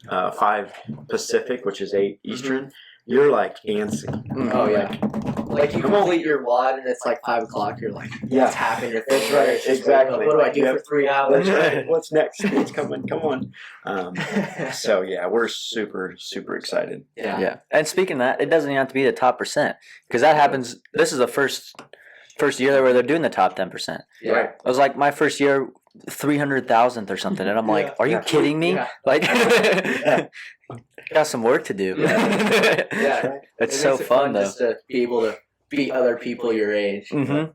[SPEAKER 1] at 5 Pacific, which is 8 Eastern. You're like antsy.
[SPEAKER 2] Oh yeah. Like you complete your WOD and it's like 5 o'clock. You're like, what's happening?
[SPEAKER 1] That's right. Exactly.
[SPEAKER 2] What do I do for 3 hours?
[SPEAKER 1] That's right. What's next? What's coming? Come on. So yeah, we're super, super excited.
[SPEAKER 3] Yeah. And speaking of that, it doesn't even have to be the top percent, because that happens. This is the first year where they're doing the top 10%.
[SPEAKER 2] Yeah.
[SPEAKER 1] Right.
[SPEAKER 3] It was like my first year, 300,000th or something, and I'm like, are you kidding me?
[SPEAKER 2] Yeah.
[SPEAKER 3] Like, got some work to do.
[SPEAKER 2] Yeah.
[SPEAKER 3] It's
[SPEAKER 2] It
[SPEAKER 3] so
[SPEAKER 2] makes it
[SPEAKER 3] fun though.
[SPEAKER 2] just to be able to beat other people your age.
[SPEAKER 3] Mm-hmm.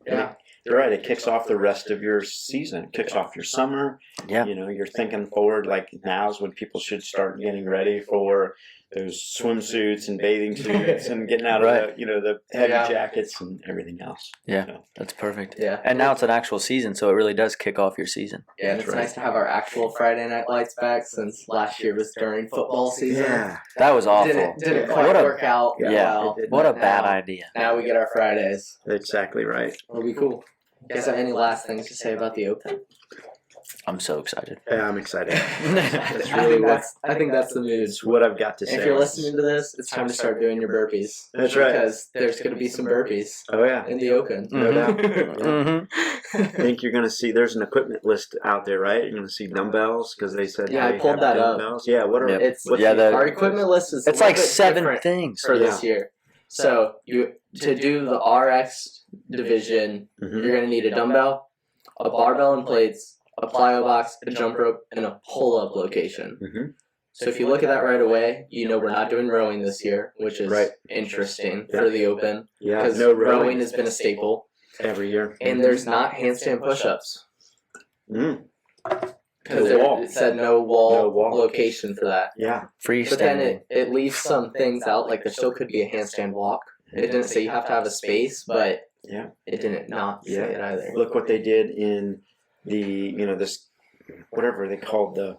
[SPEAKER 2] Yeah.
[SPEAKER 1] You're right. It kicks off the rest of your season. It kicks off your summer.
[SPEAKER 3] Yeah.
[SPEAKER 1] You're thinking forward, like now's when people should start getting ready for those swimsuits and bathing suits and getting out of the heavy jackets and everything else.
[SPEAKER 3] Yeah.
[SPEAKER 1] So.
[SPEAKER 3] That's perfect.
[SPEAKER 2] Yeah.
[SPEAKER 3] And now it's an actual season, so it really does kick off your season.
[SPEAKER 2] Yeah, and it's nice to have our actual Friday night lights back, since last year was during football season.
[SPEAKER 1] Yeah.
[SPEAKER 3] That was awful.
[SPEAKER 2] Didn't quite work out well.
[SPEAKER 3] What a
[SPEAKER 2] But
[SPEAKER 3] bad
[SPEAKER 2] now-
[SPEAKER 3] idea.
[SPEAKER 2] Now we get our Fridays.
[SPEAKER 1] Exactly right.
[SPEAKER 2] It'll be cool. You guys have any last things to say about the Open?
[SPEAKER 3] I'm so excited.
[SPEAKER 1] Yeah, I'm excited.
[SPEAKER 2] I think that's the mood.
[SPEAKER 1] It's what I've got to say.
[SPEAKER 2] If you're listening to this, it's time to start doing your burpees.
[SPEAKER 1] That's right.
[SPEAKER 2] Because there's going to be some burpees
[SPEAKER 1] Oh yeah.
[SPEAKER 2] in the Open.
[SPEAKER 1] No doubt.
[SPEAKER 3] Mm-hmm.
[SPEAKER 1] I think you're going to see, there's an equipment list out there, right? You're going to see dumbbells, because they said
[SPEAKER 2] Yeah, I
[SPEAKER 1] they
[SPEAKER 2] pulled
[SPEAKER 1] have
[SPEAKER 2] that up.
[SPEAKER 1] dumbbells. Yeah, what are
[SPEAKER 2] It's our equipment list is
[SPEAKER 3] It's
[SPEAKER 2] a
[SPEAKER 3] like
[SPEAKER 2] little bit
[SPEAKER 3] 7
[SPEAKER 2] different
[SPEAKER 3] things.
[SPEAKER 2] for this year. So to do the RX division,
[SPEAKER 1] Mhm.
[SPEAKER 2] you're going to need a dumbbell, a barbell and plates, a plyo box, a jump rope, and a pull-up location.
[SPEAKER 1] Mhm.
[SPEAKER 2] So if you look at that right away, we're not doing rowing this year, which is interesting for the Open,
[SPEAKER 1] Yeah,
[SPEAKER 2] because
[SPEAKER 1] no
[SPEAKER 2] rowing has been a staple.
[SPEAKER 1] every year.
[SPEAKER 2] And there's not handstand push-ups.
[SPEAKER 1] Mm.
[SPEAKER 2] Because
[SPEAKER 1] No wall.
[SPEAKER 2] it said no wall
[SPEAKER 1] wall.
[SPEAKER 2] location for that.
[SPEAKER 1] Yeah.
[SPEAKER 2] But then
[SPEAKER 3] Freestanding.
[SPEAKER 2] it leaves some things out, like there still could be a handstand walk. It didn't say you have to have a space, but
[SPEAKER 1] Yeah.
[SPEAKER 2] it didn't not say it either.
[SPEAKER 1] Look what they did in the, this, whatever they called the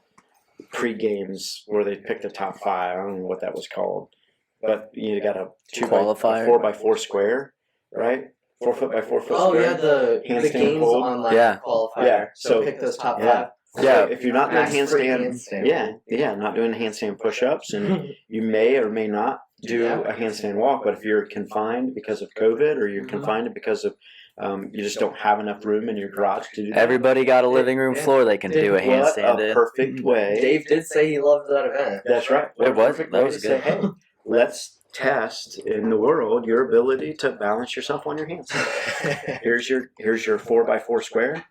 [SPEAKER 1] pre-games, where they picked the top 5. I don't know what that was called. But you got a
[SPEAKER 3] 4x4
[SPEAKER 1] 4x4 square, right? 4 foot by 4 foot
[SPEAKER 2] Oh
[SPEAKER 1] square.
[SPEAKER 2] yeah, the
[SPEAKER 1] Handstand
[SPEAKER 2] games
[SPEAKER 1] pull.
[SPEAKER 2] online
[SPEAKER 3] Yeah.
[SPEAKER 2] qualifier.
[SPEAKER 1] Yeah,
[SPEAKER 2] So
[SPEAKER 1] so-
[SPEAKER 2] pick those top
[SPEAKER 1] yeah.
[SPEAKER 2] 5.
[SPEAKER 3] Yeah.
[SPEAKER 1] So if you're not doing
[SPEAKER 2] Max free
[SPEAKER 1] handstand, not doing handstand push-ups, and you may or may not do a handstand walk. But if you're confined because of COVID, or you're confined because of you just don't have enough room in your garage to do that.
[SPEAKER 3] Everybody got a living room floor they can do a handstand
[SPEAKER 1] What a
[SPEAKER 3] in.
[SPEAKER 1] perfect way.
[SPEAKER 2] Dave did say he loved that event.
[SPEAKER 1] That's right. What a
[SPEAKER 3] It was.
[SPEAKER 1] perfect
[SPEAKER 3] That
[SPEAKER 1] way
[SPEAKER 3] was
[SPEAKER 1] to
[SPEAKER 3] good.
[SPEAKER 1] say, hey, let's test in the world your ability to balance yourself on your hands. Here's your 4x4 square.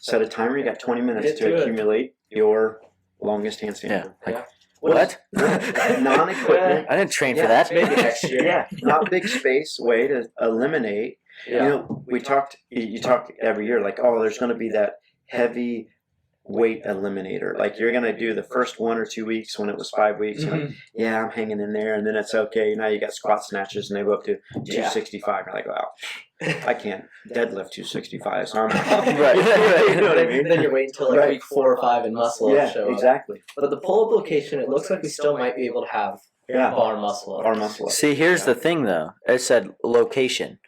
[SPEAKER 1] Set a timer. You got 20 minutes
[SPEAKER 2] Get
[SPEAKER 1] to
[SPEAKER 2] to it.
[SPEAKER 1] accumulate your longest handstand.
[SPEAKER 3] Yeah.
[SPEAKER 2] Yeah.
[SPEAKER 3] What?
[SPEAKER 1] Non-equipment.
[SPEAKER 3] I didn't train for that.
[SPEAKER 2] Maybe next year.
[SPEAKER 1] Yeah, not big space way to eliminate.
[SPEAKER 2] Yeah.
[SPEAKER 1] You talk every year like, oh, there's going to be that heavy weight eliminator. Like you're gonna do the first 1 or 2 weeks when it was 5 weeks. You're like, yeah, I'm hanging in there, and then it's okay. Now you got squat snatches, and they go up to 265. You're like, wow, I can't deadlift 265. So I'm
[SPEAKER 3] Right.
[SPEAKER 1] You know what I mean?
[SPEAKER 2] Then you're waiting until like week 4 or 5 and muscle up show up.
[SPEAKER 1] exactly.
[SPEAKER 2] But the pull-up location, it looks like we still might be able to have bar muscle up.
[SPEAKER 1] Bar muscle up.
[SPEAKER 3] See, here's the thing, though. It said location.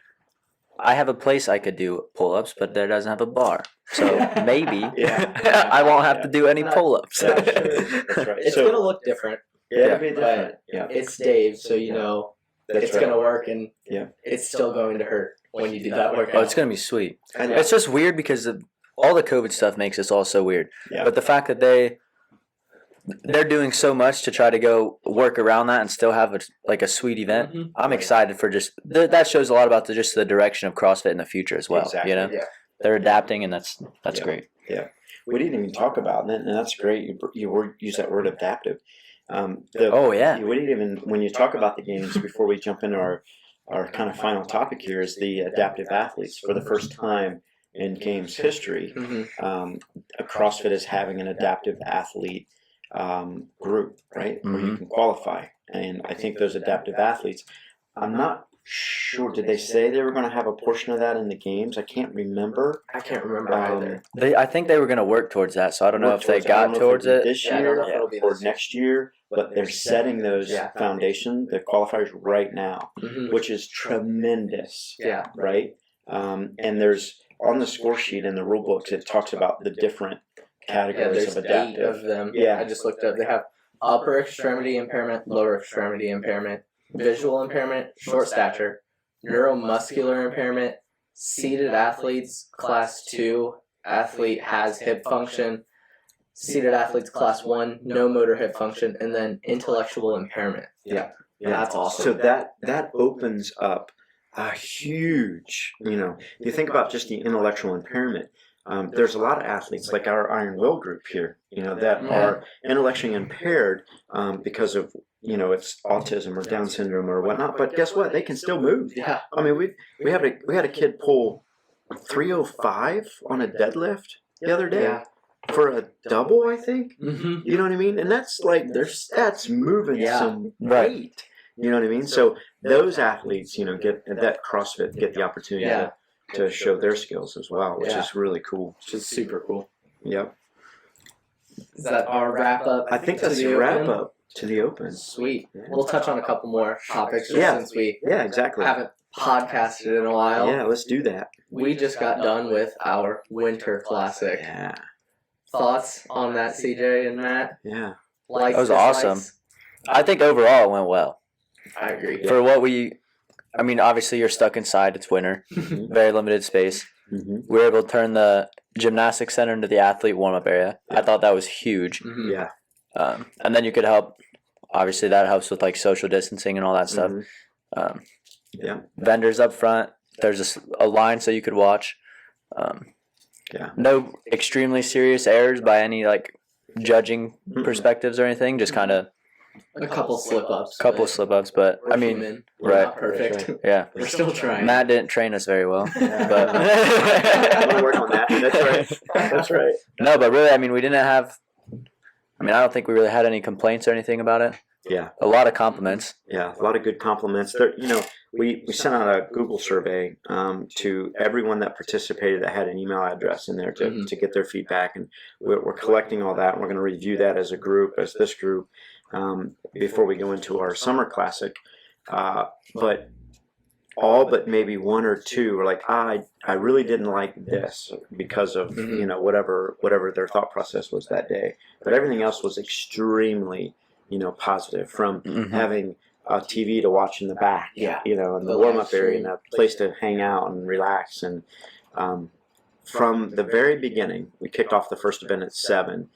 [SPEAKER 3] I have a place I could do pull-ups, but there doesn't have a bar. So maybe I won't have to do any pull-ups.
[SPEAKER 1] That's right.
[SPEAKER 2] It's going to look different.
[SPEAKER 1] It'll be different. Yeah.
[SPEAKER 2] It's Dave, so you know it's going to work, and it's still going to hurt when you do that workout.
[SPEAKER 3] Oh, it's going to be sweet. It's just weird because all the COVID stuff makes this all so weird.
[SPEAKER 1] Yeah.
[SPEAKER 3] But the fact that they're doing so much to try to go work around that and still have a sweet event. I'm excited for just that shows a lot about just the direction of CrossFit in the future as well.
[SPEAKER 1] Exactly.
[SPEAKER 3] You know, they're adapting, and that's great.
[SPEAKER 1] Yeah, we didn't even talk about that, and that's great. You use that word adaptive. We didn't even when you talk about the games before we jump into our kind of final topic here is the adaptive athletes. For the first time in games history, CrossFit is having an adaptive athlete group, right, where you can qualify. And I think those adaptive athletes, I'm not sure, did they say they were going to have a portion of that in the games? I can't remember.
[SPEAKER 2] I can't remember either.
[SPEAKER 3] I think they were going to work towards that, so I don't know if they got towards it
[SPEAKER 1] this year or next year, but they're setting those foundation, the qualifiers right now, which is tremendous.
[SPEAKER 2] Yeah.
[SPEAKER 1] Right? And there's, on the score sheet in the rule books, it talks about the different categories of adaptive.
[SPEAKER 2] 8 of them. I just looked up. They have upper extremity impairment, lower extremity impairment, visual impairment, short stature, neuromuscular impairment, seated athletes, class 2, athlete has hip function, seated athletes, class 1, no motor hip function, and then intellectual impairment.
[SPEAKER 1] Yeah.
[SPEAKER 2] That's awesome.
[SPEAKER 1] So that opens up a huge, if you think about just the intellectual impairment, there's a lot of athletes like our Iron Will group here, that are intellectually impaired because of, it's autism or Down syndrome or whatnot. But guess what? They can still move.
[SPEAKER 2] Yeah.
[SPEAKER 1] I mean, we had a kid pull 305 on a deadlift the other day for a double, I think. You know what I mean? And that's like that's moving some weight. You know what I mean? So those athletes, get that CrossFit get the opportunity to show their skills as well, which is really cool.
[SPEAKER 2] Which is super cool.
[SPEAKER 1] Yep.
[SPEAKER 2] Is that our wrap up?
[SPEAKER 1] I think that's the wrap up to the Open.
[SPEAKER 2] Sweet. We'll touch on a couple more topics since we
[SPEAKER 1] exactly.
[SPEAKER 2] haven't podcasted in a while.
[SPEAKER 1] Yeah, let's do that.
[SPEAKER 2] We just got done with our Winter Classic.
[SPEAKER 1] Yeah.
[SPEAKER 2] Thoughts on that, CJ and Matt?
[SPEAKER 1] Yeah.
[SPEAKER 2] Likes,
[SPEAKER 3] that was
[SPEAKER 2] dislikes?
[SPEAKER 3] awesome. I think overall it went well.
[SPEAKER 2] I agree.
[SPEAKER 3] For what obviously you're stuck inside. It's winter. Very limited space. We were able to turn the gymnastics center into the athlete warm-up area. I thought that was huge.
[SPEAKER 1] Yeah.
[SPEAKER 3] And then you could help. Obviously, that helps with like social distancing and all that stuff. Vendors up front. There's a line so you could watch. No extremely serious errors by any like judging perspectives or anything. Just kind of
[SPEAKER 2] a couple slip-ups.
[SPEAKER 3] But
[SPEAKER 2] I mean, we're not perfect.
[SPEAKER 1] Right.
[SPEAKER 3] Yeah.
[SPEAKER 2] We're still trying.
[SPEAKER 3] Matt didn't train us very well.
[SPEAKER 1] But we'll work on that. That's right.
[SPEAKER 3] No, but really, we didn't have. I don't think we really had any complaints or anything about it.
[SPEAKER 1] Yeah.
[SPEAKER 3] A lot of compliments.
[SPEAKER 1] Yeah, a lot of good compliments. There, we sent out a Google survey to everyone that participated that had an email address in there to get their feedback, and we're collecting all that, and we're going to review that as a group, as this group, before we go into our summer classic. But all but maybe one or two were like, I really didn't like this because of whatever their thought process was that day. But everything else was extremely positive, from having a TV to watch in the back, and the warm-up area and a place to hang out and relax. And from the very beginning, we kicked off the first event at 7.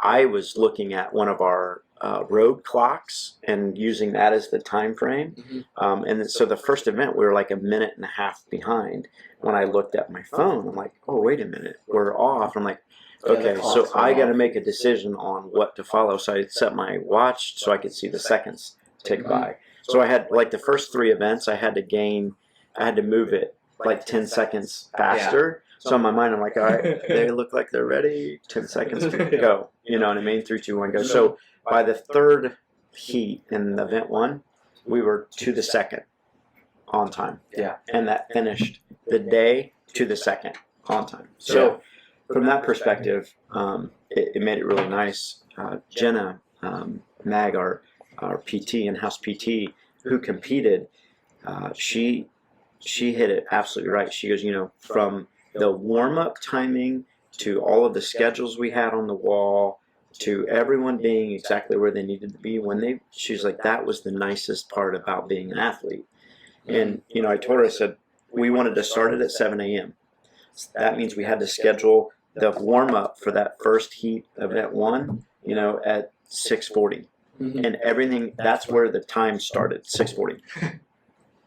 [SPEAKER 1] I was looking at one of our road clocks and using that as the time frame. And so the first event, we were like a minute and a half behind. When I looked at my phone, I'm like, oh, wait a minute, we're off. I'm like, okay, so I got to make a decision on what to follow. So I set my watch so I could see the seconds tick by. So I had, like, the first 3 events, I had to move it like 10 seconds faster. So in my mind, I'm like, all right, they look like they're ready. 10 seconds, go. You know what I mean? 3, 2, 1, go. So by the third heat in event 1, we were to the second on time.
[SPEAKER 2] Yeah.
[SPEAKER 1] And that finished the day to the second on time. So from that perspective, it made it really nice. Jenna Mag, our PT, in-house PT, who competed, she hit it absolutely right. She goes, from the warm-up timing to all of the schedules we had on the wall to everyone being exactly where they needed to be she's like, that was the nicest part about being an athlete. And, I told her, I said, we wanted to start it at 7 a.m. That means we had to schedule the warm-up for that first heat event 1, at 6:40. And everything, that's where the time started, 6:40.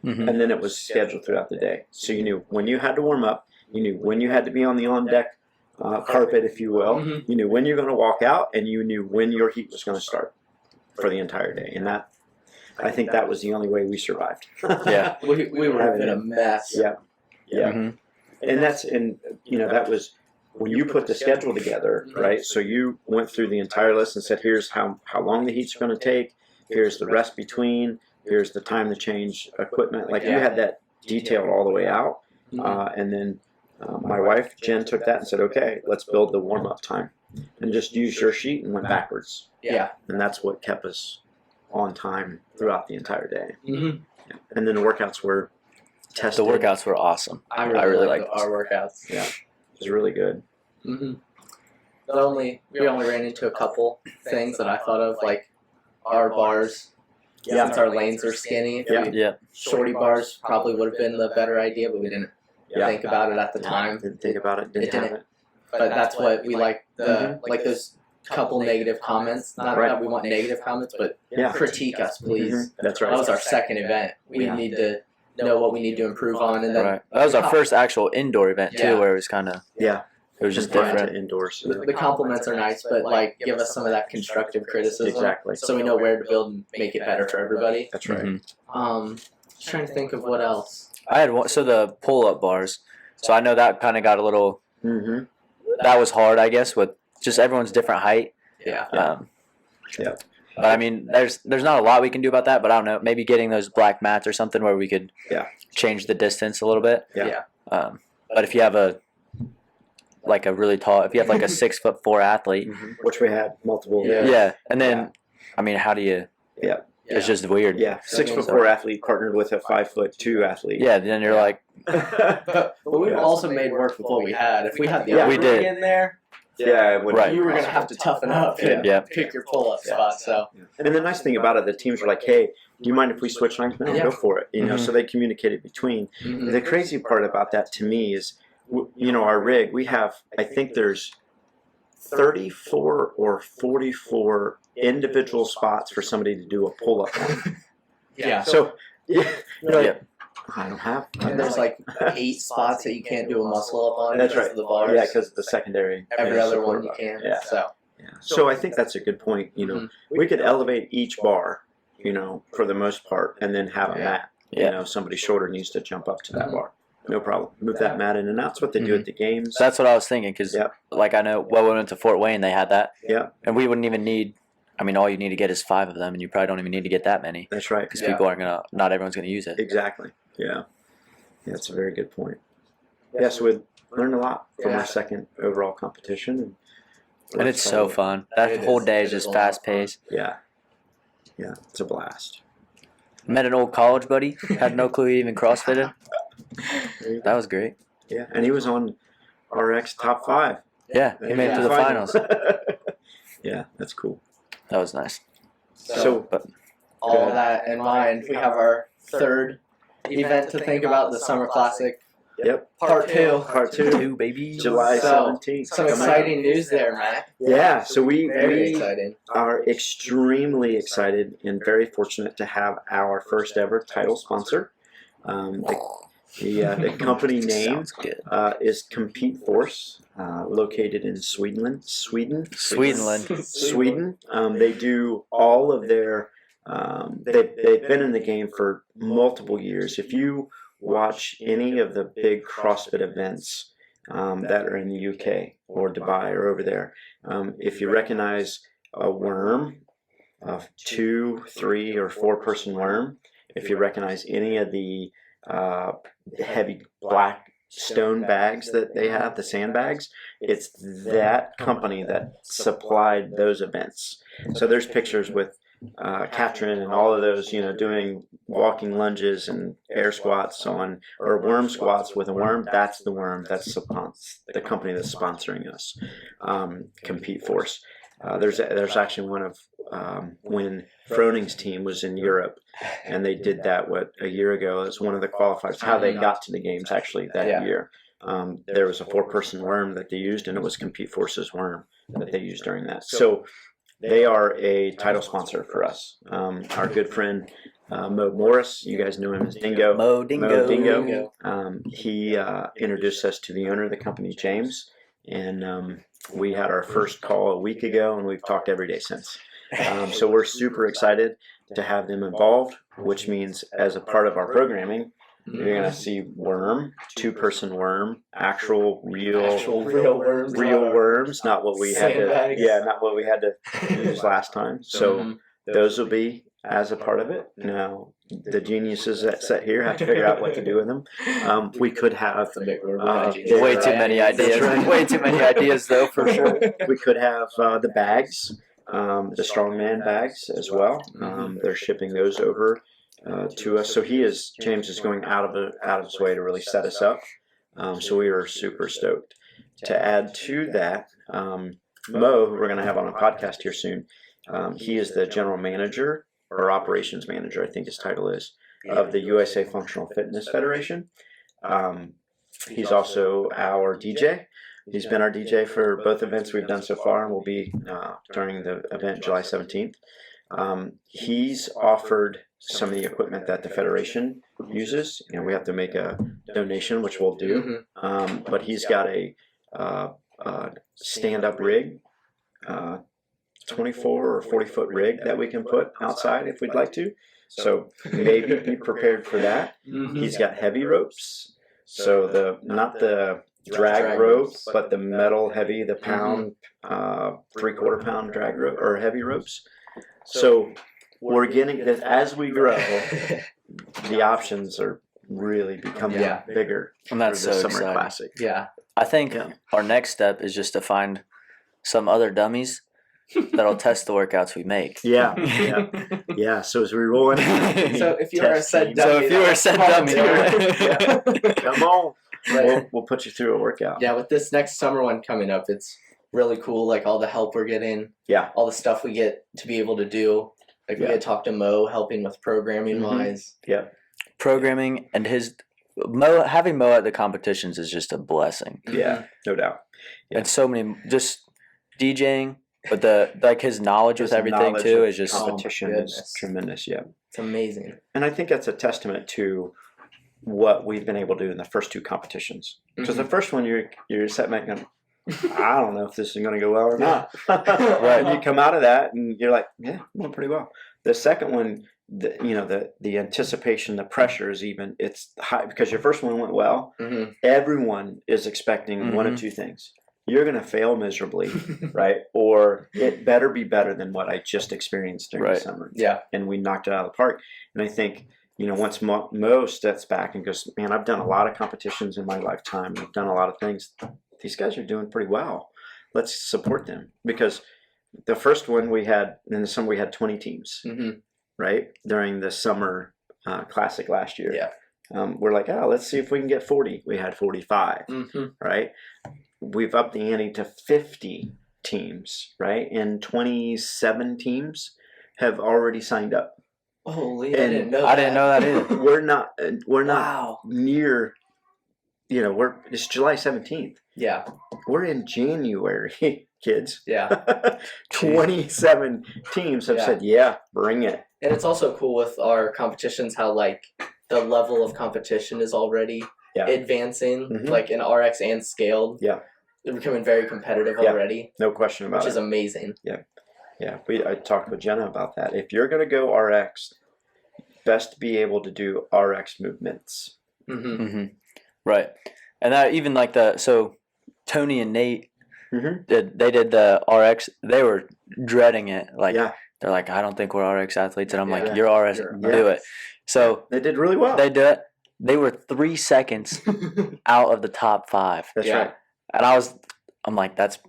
[SPEAKER 1] And then it was scheduled throughout the day. So you knew when you had to warm up, you knew when you had to be on the on-deck carpet, if you will. You knew when you're going to walk out, and you knew when your heat was going to start for the entire day. And that, I think that was the only way we survived.
[SPEAKER 3] Yeah.
[SPEAKER 2] We were in a mess.
[SPEAKER 1] Yeah. And that was when you put the schedule together, right? So you went through the entire list and said, here's how long the heat's going to take. Here's the rest between. Here's the time to change equipment. Like you had that detailed all the way out. And then my wife, Jen, took that and said, okay, let's build the warm-up time. And just use your sheet and went backwards.
[SPEAKER 2] Yeah.
[SPEAKER 1] And that's what kept us on time throughout the entire day. And then the workouts were tested.
[SPEAKER 3] The workouts were awesome.
[SPEAKER 2] I really liked our workouts.
[SPEAKER 1] Yeah. It was really good.
[SPEAKER 2] We only ran into a couple things that I thought of, like our bars.
[SPEAKER 1] Yeah.
[SPEAKER 2] Since our lanes are skinny, shorty bars probably would have been the better idea, but we didn't think about it at the time.
[SPEAKER 1] Didn't think about it. Didn't have it.
[SPEAKER 2] But that's what we like. Like those couple negative comments. Not that we want negative comments, but critique us, please.
[SPEAKER 1] That's right.
[SPEAKER 2] That was our second event. We need to know what we need to improve on, and then
[SPEAKER 3] that was our first actual indoor event too, where it was kind of it was just different.
[SPEAKER 1] Indoors.
[SPEAKER 2] The compliments are nice, but give us some of that constructive criticism,
[SPEAKER 1] Exactly.
[SPEAKER 2] so we know where to build and make it better for everybody.
[SPEAKER 1] That's right.
[SPEAKER 2] Just trying to think of what else.
[SPEAKER 3] I had one, so the pull-up bars. So I know that kind of got a little. That was hard, I guess, with just everyone's different height.
[SPEAKER 2] Yeah.
[SPEAKER 3] But I mean, there's not a lot we can do about that. But I don't know, maybe getting those black mats or something where we could change the distance a little bit. But if you have a really tall, if you have like a 6'4" athlete,
[SPEAKER 1] which we had multiple.
[SPEAKER 3] And then I mean, how do you? It's just weird.
[SPEAKER 1] 6'4" athlete partnered with a 5'2" athlete.
[SPEAKER 3] Then you're like.
[SPEAKER 2] But we've also made work with what we had. If we had the
[SPEAKER 3] we did
[SPEAKER 2] in there, you were going to have to toughen up and pick your pull-up spot. So.
[SPEAKER 1] And the nice thing about it, the teams were like, hey, do you mind if we switch lines? No, go for it. So they communicated between. The crazy part about that to me is, our rig, we have, I think there's 34 or 44 individual spots for somebody to do a pull-up on. So, I don't have.
[SPEAKER 2] And there's like 8 spots that you can't do a muscle up on.
[SPEAKER 1] That's
[SPEAKER 2] because
[SPEAKER 1] right.
[SPEAKER 2] of the bars.
[SPEAKER 1] Yeah, because of the secondary.
[SPEAKER 2] Every other one you can.
[SPEAKER 1] So I think that's a good point. We could elevate each bar, for the most part, and then have a mat. Somebody shorter needs to jump up to that bar. No problem. Move that mat in, and that's what they do at the games.
[SPEAKER 3] That's what I was thinking, because I know, we went to Fort Wayne, they had that. And we wouldn't even need. I mean, all you need to get is 5 of them, and you probably don't even need to get that many.
[SPEAKER 1] That's right.
[SPEAKER 3] Because people aren't not everyone's gonna use it.
[SPEAKER 1] Exactly. Yeah. That's a very good point. So we learned a lot from our second overall competition.
[SPEAKER 3] And it's so fun. That whole day is just fast paced.
[SPEAKER 1] Yeah, it's a blast.
[SPEAKER 3] Met an old college buddy. Had no clue he even CrossFitted. That was great.
[SPEAKER 1] Yeah, and he was on RX top 5.
[SPEAKER 3] Yeah, he made it to the finals.
[SPEAKER 1] Yeah, that's cool.
[SPEAKER 3] That was nice.
[SPEAKER 2] So all that in mind, we have our third event to think about, the Summer Classic. Part 2.
[SPEAKER 1] Part 2,
[SPEAKER 3] baby.
[SPEAKER 1] July 17th.
[SPEAKER 2] Some exciting news there, Matt.
[SPEAKER 1] Yeah, so we
[SPEAKER 2] exciting.
[SPEAKER 1] Are extremely excited and very fortunate to have our first ever title sponsor. The company name is Compete Force, located in Sweden. They do all of their. They've been in the game for multiple years. If you watch any of the big CrossFit events, that are in the UK or Dubai or over there. If you recognize a worm, a 2, 3, or 4-person worm, if you recognize any of the heavy black stone bags that they have, the sandbags, it's that company that supplied those events. So there's pictures with Katrin and all of those, doing walking lunges and air squats or worm squats with a worm. That's the worm. That's the company that's sponsoring us. Compete Force. There's actually one of when Froning's team was in Europe, and they did that a year ago. It's one of the qualifiers. How they got to the games actually that year. There was a 4-person worm that they used, and it was Compete Force's worm that they used during that. So they are a title sponsor for us. Our good friend M.O.R.E, you guys knew him as Dingo.
[SPEAKER 3] Mo Dingo.
[SPEAKER 1] He introduced us to the owner of the company, James, and we had our first call a week ago, and we've talked every day since. So we're super excited to have them involved, which means as a part of our programming, you're going to see worm, 2-person worm, actual real worms, not what we had to use last time. So those will be as a part of it. Now, the geniuses that sit here have to figure out what to do with them. We could have
[SPEAKER 3] way too many ideas. Way too many ideas, though, for sure.
[SPEAKER 1] We could have the bags, the strongman bags as well. They're shipping those over to us. So James is going out of his way to really set us up. So we are super stoked. To add to that, Mo, who we're going to have on a podcast here soon, he is the general manager or operations manager, I think his title is, of the USA Functional Fitness Federation. He's also our DJ. He's been our DJ for both events we've done so far, and will be during the event July 17th. He's offered some of the equipment that the Federation uses. We have to make a donation, which we'll do. But he's got a stand-up rig, 24 or 40-foot rig that we can put outside if we'd like to. So maybe be prepared for that. He's got heavy ropes. So not the drag rope, but the metal heavy, the pound, 3/4 pound drag rope or heavy ropes. So we're getting this as we grow. The options are really becoming bigger.
[SPEAKER 3] And that's
[SPEAKER 1] for the
[SPEAKER 3] so
[SPEAKER 1] Summer
[SPEAKER 3] exciting.
[SPEAKER 1] Classic.
[SPEAKER 2] Yeah.
[SPEAKER 3] I think our next step is just to find some other dummies that'll test the workouts we make.
[SPEAKER 1] Yeah. So as we roll in,
[SPEAKER 2] So if you are a said dummy,
[SPEAKER 1] come on. We'll put you through a workout.
[SPEAKER 2] Yeah, with this next summer one coming up, it's really cool. Like all the help we're getting.
[SPEAKER 1] Yeah.
[SPEAKER 2] All the stuff we get to be able to do. Like we get to talk to Mo, helping with programming wise.
[SPEAKER 1] Yeah.
[SPEAKER 3] Programming and having Mo at the competitions is just a blessing.
[SPEAKER 1] Yeah, no doubt. Yeah.
[SPEAKER 3] And so many just DJing, but his knowledge with everything too is just
[SPEAKER 1] competition is tremendous. Yeah,
[SPEAKER 2] it's amazing.
[SPEAKER 1] And I think that's a testament to what we've been able to do in the first 2 competitions. Because the first one you're sitting back going, I don't know if this is going to go well or not. Right. And you come out of that and you're like, yeah, went pretty well. The second one, the anticipation, the pressure is it's high because your first one went well. Everyone is expecting one of 2 things. You're going to fail miserably, right? Or it better be better than what I just experienced during the summer.
[SPEAKER 2] Yeah.
[SPEAKER 1] And we knocked it out of the park. And I think, once Mo steps back and goes, man, I've done a lot of competitions in my lifetime. I've done a lot of things. These guys are doing pretty well. Let's support them. Because the first one in the summer, we had 20 teams, right? During the summer classic last year.
[SPEAKER 2] Yeah.
[SPEAKER 1] We're like, let's see if we can get 40. We had 45, right? We've upped the ante to 50 teams, right? And 27 teams have already signed up.
[SPEAKER 2] Holy, I didn't know
[SPEAKER 3] that either.
[SPEAKER 1] We're not near, it's July 17th.
[SPEAKER 2] Yeah.
[SPEAKER 1] We're in January, kids.
[SPEAKER 2] Yeah.
[SPEAKER 1] 27 teams have said, bring it.
[SPEAKER 2] And it's also cool with our competitions how the level of competition is already advancing, like in RX and scaled.
[SPEAKER 1] Yeah.
[SPEAKER 2] They're becoming very competitive already.
[SPEAKER 1] No question about it.
[SPEAKER 2] Which is amazing.
[SPEAKER 1] Yeah. Yeah. I talked with Jenna about that. If you're going to go RX, best be able to do RX movements.
[SPEAKER 3] Right. And that even like so Tony and Nate
[SPEAKER 1] Mhm.
[SPEAKER 3] they did the RX. They were dreading it. Like
[SPEAKER 1] Yeah.
[SPEAKER 3] they're like, I don't think we're RX athletes, and I'm
[SPEAKER 2] Yeah.
[SPEAKER 3] like, you're RX, do it. So
[SPEAKER 1] They did really well.
[SPEAKER 3] they do it. They were 3 seconds out of the top 5.
[SPEAKER 1] That's
[SPEAKER 2] Yeah.
[SPEAKER 1] right.
[SPEAKER 3] And I'm like, that's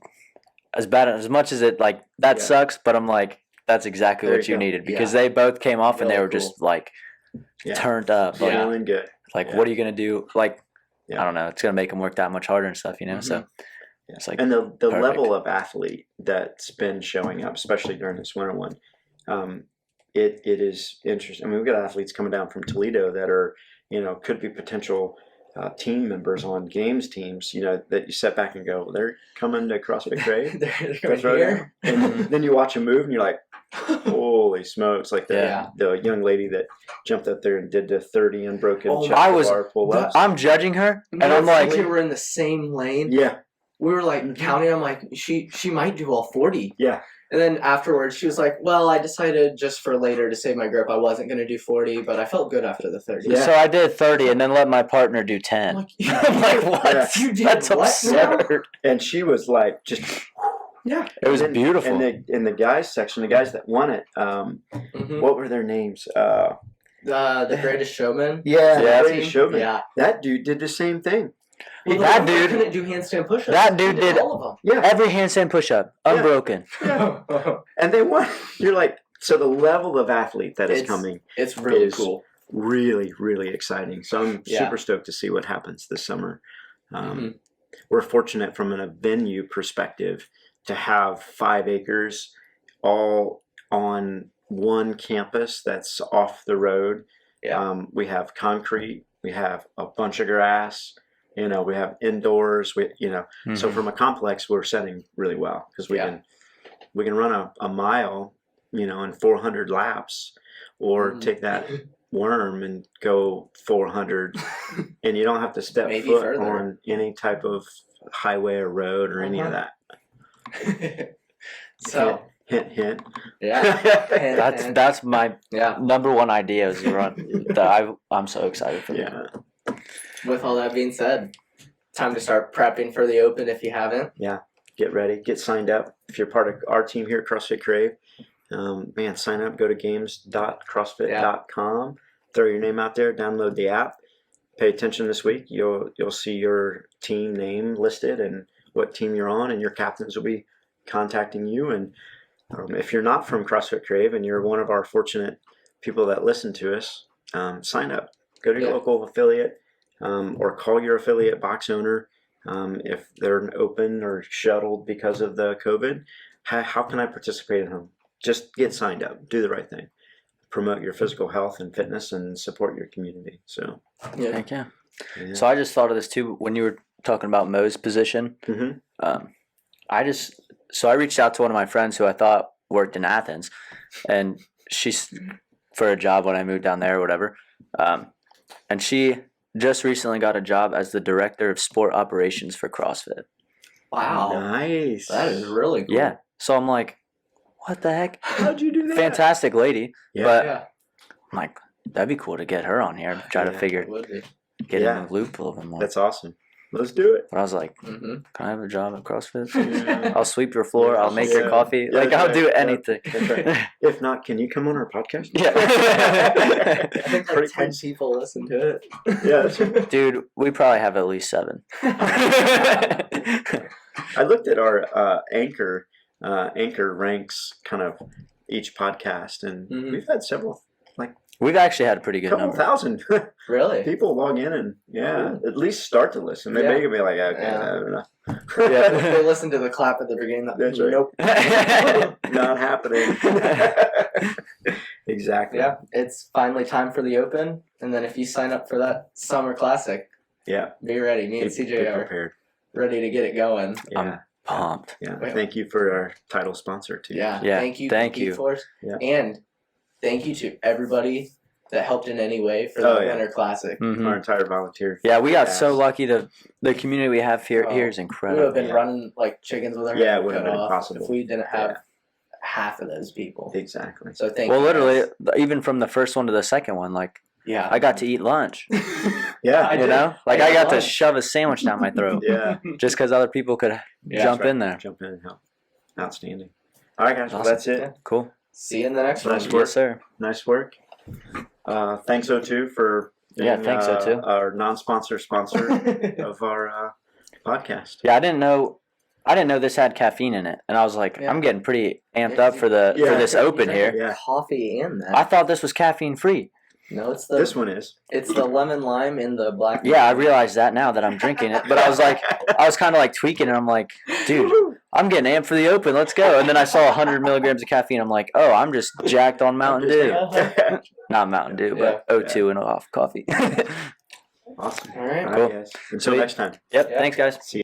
[SPEAKER 3] as bad as much as it like that
[SPEAKER 2] Yeah.
[SPEAKER 3] sucks, but I'm like, that's exactly
[SPEAKER 1] There
[SPEAKER 3] what
[SPEAKER 1] you
[SPEAKER 3] you
[SPEAKER 1] go.
[SPEAKER 3] needed because
[SPEAKER 2] Yeah.
[SPEAKER 3] they both came off and they
[SPEAKER 2] Really
[SPEAKER 3] were just like
[SPEAKER 1] Yeah.
[SPEAKER 3] turned up. Like,
[SPEAKER 2] Yeah.
[SPEAKER 1] Feeling good.
[SPEAKER 3] like
[SPEAKER 1] Yeah.
[SPEAKER 3] what are you gonna do? Like,
[SPEAKER 1] Yeah.
[SPEAKER 3] I don't know. It's gonna make them work that much harder and stuff, you know. So
[SPEAKER 1] Yeah.
[SPEAKER 3] it's like,
[SPEAKER 1] And the
[SPEAKER 3] perfect.
[SPEAKER 1] level of athlete that's been showing up, especially during this winter one, it is interesting. I mean, we've got athletes coming down from Toledo that are, could be potential team members on games teams, that you sit back and go, they're coming to CrossFit Crave.
[SPEAKER 2] They're
[SPEAKER 1] Go throw
[SPEAKER 2] here.
[SPEAKER 1] down. And then you watch them move and you're like, holy smokes. Like the young lady that jumped up there and did the 30 unbroken
[SPEAKER 2] Oh,
[SPEAKER 1] chest
[SPEAKER 3] I
[SPEAKER 1] to
[SPEAKER 3] was-
[SPEAKER 1] bar pull-ups.
[SPEAKER 3] I'm judging her, and I'm like,
[SPEAKER 2] we were in the same lane.
[SPEAKER 1] Yeah.
[SPEAKER 2] We were like counting. I'm like, she might do all 40.
[SPEAKER 1] Yeah.
[SPEAKER 2] And then afterwards, she was like, well, I decided just for later to save my grip, I wasn't going to do 40, but I felt good after the 30.
[SPEAKER 1] Yeah.
[SPEAKER 3] so I did 30 and then let my partner do 10.
[SPEAKER 2] I'm like,
[SPEAKER 3] I'm like, what?
[SPEAKER 1] Yeah.
[SPEAKER 2] You did
[SPEAKER 3] That's
[SPEAKER 2] what now?
[SPEAKER 3] absurd.
[SPEAKER 1] And she was like, just.
[SPEAKER 2] Yeah.
[SPEAKER 3] It was
[SPEAKER 1] And then-
[SPEAKER 3] beautiful.
[SPEAKER 1] And in the guys section, the guys that won it,
[SPEAKER 2] Mhm.
[SPEAKER 1] what were their names?
[SPEAKER 2] The Greatest Showman.
[SPEAKER 1] Yeah,
[SPEAKER 3] Yeah.
[SPEAKER 1] the Greatest Showman.
[SPEAKER 2] Yeah.
[SPEAKER 1] That dude did the same thing.
[SPEAKER 2] Well,
[SPEAKER 3] That
[SPEAKER 2] the one
[SPEAKER 3] dude-
[SPEAKER 2] couldn't do handstand push-ups.
[SPEAKER 3] that dude
[SPEAKER 2] He
[SPEAKER 3] did-
[SPEAKER 2] all of
[SPEAKER 1] Yeah,
[SPEAKER 3] Every handstand push-up,
[SPEAKER 1] Yeah.
[SPEAKER 3] unbroken.
[SPEAKER 2] them.
[SPEAKER 1] and they won. You're like, so the level of athlete that is
[SPEAKER 2] It's
[SPEAKER 1] coming
[SPEAKER 2] It's really
[SPEAKER 1] is
[SPEAKER 2] cool.
[SPEAKER 1] really, really exciting. So I'm
[SPEAKER 2] Yeah.
[SPEAKER 1] super stoked to see what happens this summer.
[SPEAKER 2] Mhm.
[SPEAKER 1] We're fortunate from a venue perspective to have 5 acres all on one campus that's off the road.
[SPEAKER 2] Yeah.
[SPEAKER 1] We have concrete. We have a bunch of grass. We have indoors. So
[SPEAKER 3] Mhm.
[SPEAKER 1] from a complex, we're setting really well because we can run a mile, in 400 laps, or take that worm and go 400, and you don't have to step
[SPEAKER 2] Maybe
[SPEAKER 1] foot
[SPEAKER 2] further.
[SPEAKER 1] on any type of highway or road or any of
[SPEAKER 2] Uh-huh.
[SPEAKER 1] that.
[SPEAKER 2] So,
[SPEAKER 1] Hint, hint.
[SPEAKER 2] yeah. And-
[SPEAKER 3] That's my
[SPEAKER 2] yeah.
[SPEAKER 3] number one idea is to run. I'm so excited for that.
[SPEAKER 1] Yeah.
[SPEAKER 2] With all that being said, time to start prepping for the Open if you haven't.
[SPEAKER 1] Get ready. Get signed up. If you're part of our team here at CrossFit Crave, sign up. Go to games.crossfit.com. Throw your name out there. Download the app. Pay attention this week. You'll see your team name listed and what team you're on, and your captains will be contacting you. And if you're not from CrossFit Crave and you're one of our fortunate people that listen to us, sign up. Go to your
[SPEAKER 2] Yeah.
[SPEAKER 1] local affiliate, or call your affiliate box owner. If they're open or shuttled because of the COVID, how can I participate in them? Just get signed up. Do the right thing. Promote your physical health and fitness and support your community. So,
[SPEAKER 2] Yeah.
[SPEAKER 3] Heck yeah.
[SPEAKER 1] yeah.
[SPEAKER 3] So I just thought of this too when you were talking about Mo's position.
[SPEAKER 1] Mhm.
[SPEAKER 3] I reached out to one of my friends who I thought worked in Athens, and she's for a job when I moved down there or whatever. And she just recently got a job as the director of sport operations for CrossFit.
[SPEAKER 2] Wow.
[SPEAKER 1] Nice.
[SPEAKER 2] That is really cool.
[SPEAKER 3] Yeah. So I'm like, what the heck?
[SPEAKER 1] How'd you do that?
[SPEAKER 3] Fantastic lady.
[SPEAKER 1] Yeah.
[SPEAKER 3] But
[SPEAKER 2] Yeah.
[SPEAKER 3] I'm like, that'd be cool to get her on here. Try to
[SPEAKER 1] Yeah.
[SPEAKER 3] figure,
[SPEAKER 2] It would be.
[SPEAKER 3] get
[SPEAKER 1] Yeah.
[SPEAKER 3] in the loop a little bit more.
[SPEAKER 1] That's awesome. Let's do it.
[SPEAKER 3] But I was like,
[SPEAKER 2] Mm-hmm.
[SPEAKER 3] can I have a job at CrossFit?
[SPEAKER 1] Yeah.
[SPEAKER 3] I'll sweep your floor. I'll make your
[SPEAKER 1] Yeah.
[SPEAKER 3] coffee.
[SPEAKER 1] Yeah,
[SPEAKER 3] Like,
[SPEAKER 1] that's
[SPEAKER 3] I'll
[SPEAKER 1] right.
[SPEAKER 3] do
[SPEAKER 1] Yeah.
[SPEAKER 3] anything.
[SPEAKER 1] That's right. If not, can you come on our podcast?
[SPEAKER 2] I
[SPEAKER 3] Yeah.
[SPEAKER 2] think like 10 people listen to it.
[SPEAKER 1] Yeah, that's right.
[SPEAKER 3] Dude, we probably have at least 7.
[SPEAKER 1] I looked at our Anchor ranks kind of each podcast, and
[SPEAKER 2] Mhm.
[SPEAKER 1] we've had several,
[SPEAKER 3] We've actually had a pretty good
[SPEAKER 1] couple
[SPEAKER 3] number.
[SPEAKER 1] thousand
[SPEAKER 2] Really?
[SPEAKER 1] people log in and at least start to listen. They
[SPEAKER 2] Yeah.
[SPEAKER 1] may be like, okay,
[SPEAKER 2] Yeah.
[SPEAKER 1] I don't know.
[SPEAKER 3] Yeah.
[SPEAKER 2] They listen to the clap at the beginning.
[SPEAKER 1] That's right.
[SPEAKER 2] Nope.
[SPEAKER 1] Not happening. Exactly.
[SPEAKER 2] Yeah, it's finally time for the Open, and then if you sign up for that Summer Classic,
[SPEAKER 1] Yeah.
[SPEAKER 2] be ready. Me and
[SPEAKER 1] Be
[SPEAKER 2] CJ are
[SPEAKER 1] prepared.
[SPEAKER 2] ready to get it going.
[SPEAKER 1] Yeah.
[SPEAKER 3] Pumped.
[SPEAKER 1] Yeah.
[SPEAKER 2] Yeah.
[SPEAKER 1] Thank you for our title sponsor too.
[SPEAKER 2] Yeah,
[SPEAKER 3] Yeah,
[SPEAKER 2] thank you,
[SPEAKER 3] thank
[SPEAKER 2] Compete
[SPEAKER 3] you.
[SPEAKER 2] Force,
[SPEAKER 1] Yeah.
[SPEAKER 2] and thank you to everybody that helped in any way for the
[SPEAKER 1] Oh, yeah.
[SPEAKER 2] Winter Classic.
[SPEAKER 3] Mhm.
[SPEAKER 1] Our entire volunteer.
[SPEAKER 3] Yeah, we got
[SPEAKER 1] cast.
[SPEAKER 3] so lucky. The community we have here
[SPEAKER 2] Oh,
[SPEAKER 3] here is
[SPEAKER 2] We would have
[SPEAKER 3] incredible.
[SPEAKER 2] been
[SPEAKER 1] Yeah.
[SPEAKER 2] running like chickens with our
[SPEAKER 1] Yeah, it
[SPEAKER 2] head
[SPEAKER 1] would have
[SPEAKER 2] cut
[SPEAKER 1] been
[SPEAKER 2] off
[SPEAKER 1] impossible.
[SPEAKER 2] if we didn't have
[SPEAKER 1] Yeah.
[SPEAKER 2] half of those people.
[SPEAKER 1] Exactly.
[SPEAKER 2] So thank
[SPEAKER 3] Well,
[SPEAKER 2] you.
[SPEAKER 3] literally,
[SPEAKER 2] guys.
[SPEAKER 3] even from the first one to the second one, like
[SPEAKER 2] Yeah.
[SPEAKER 3] I got to eat lunch.
[SPEAKER 1] Yeah.
[SPEAKER 3] You know, like
[SPEAKER 2] I
[SPEAKER 3] I
[SPEAKER 2] ate
[SPEAKER 3] got to
[SPEAKER 2] lunch.
[SPEAKER 3] shove a sandwich down my throat
[SPEAKER 1] Yeah.
[SPEAKER 3] just because other people could
[SPEAKER 2] Yeah,
[SPEAKER 3] jump
[SPEAKER 1] That's right.
[SPEAKER 3] in there.
[SPEAKER 1] Jump in and help. Outstanding. All right, guys. Well,
[SPEAKER 3] Awesome.
[SPEAKER 1] that's it.
[SPEAKER 2] Yeah.
[SPEAKER 3] Cool.
[SPEAKER 2] See you in the next one.
[SPEAKER 1] Nice work.
[SPEAKER 3] Yes, sir.
[SPEAKER 1] Nice work. Thanks, O2, for being,
[SPEAKER 3] Yeah, thanks, O2.
[SPEAKER 1] our non-sponsor sponsor of our podcast.
[SPEAKER 3] Yeah, I didn't know this had caffeine in it, and I was like,
[SPEAKER 2] Yeah.
[SPEAKER 3] I'm getting pretty amped
[SPEAKER 2] Yeah,
[SPEAKER 3] up for this open here.
[SPEAKER 1] Yeah.
[SPEAKER 2] Coffee in that.
[SPEAKER 3] I thought this was caffeine free.
[SPEAKER 2] No, it's
[SPEAKER 1] This one is.
[SPEAKER 2] It's the lemon lime in the black.
[SPEAKER 3] Yeah, I realized that now that I'm drinking it, but I was kind of like tweaking, and I'm like, dude, I'm getting amped for the open. Let's go. And then I saw 100 milligrams of caffeine. I'm like, oh, I'm just jacked on Mountain Dew. Not Mountain Dew, but O2 and off coffee.
[SPEAKER 1] Awesome.
[SPEAKER 2] All right.
[SPEAKER 1] All
[SPEAKER 3] Cool.
[SPEAKER 1] right, guys. Until
[SPEAKER 3] Sweet.
[SPEAKER 1] next time.
[SPEAKER 3] Yep.
[SPEAKER 2] Yeah.
[SPEAKER 3] Thanks, guys.
[SPEAKER 1] See you.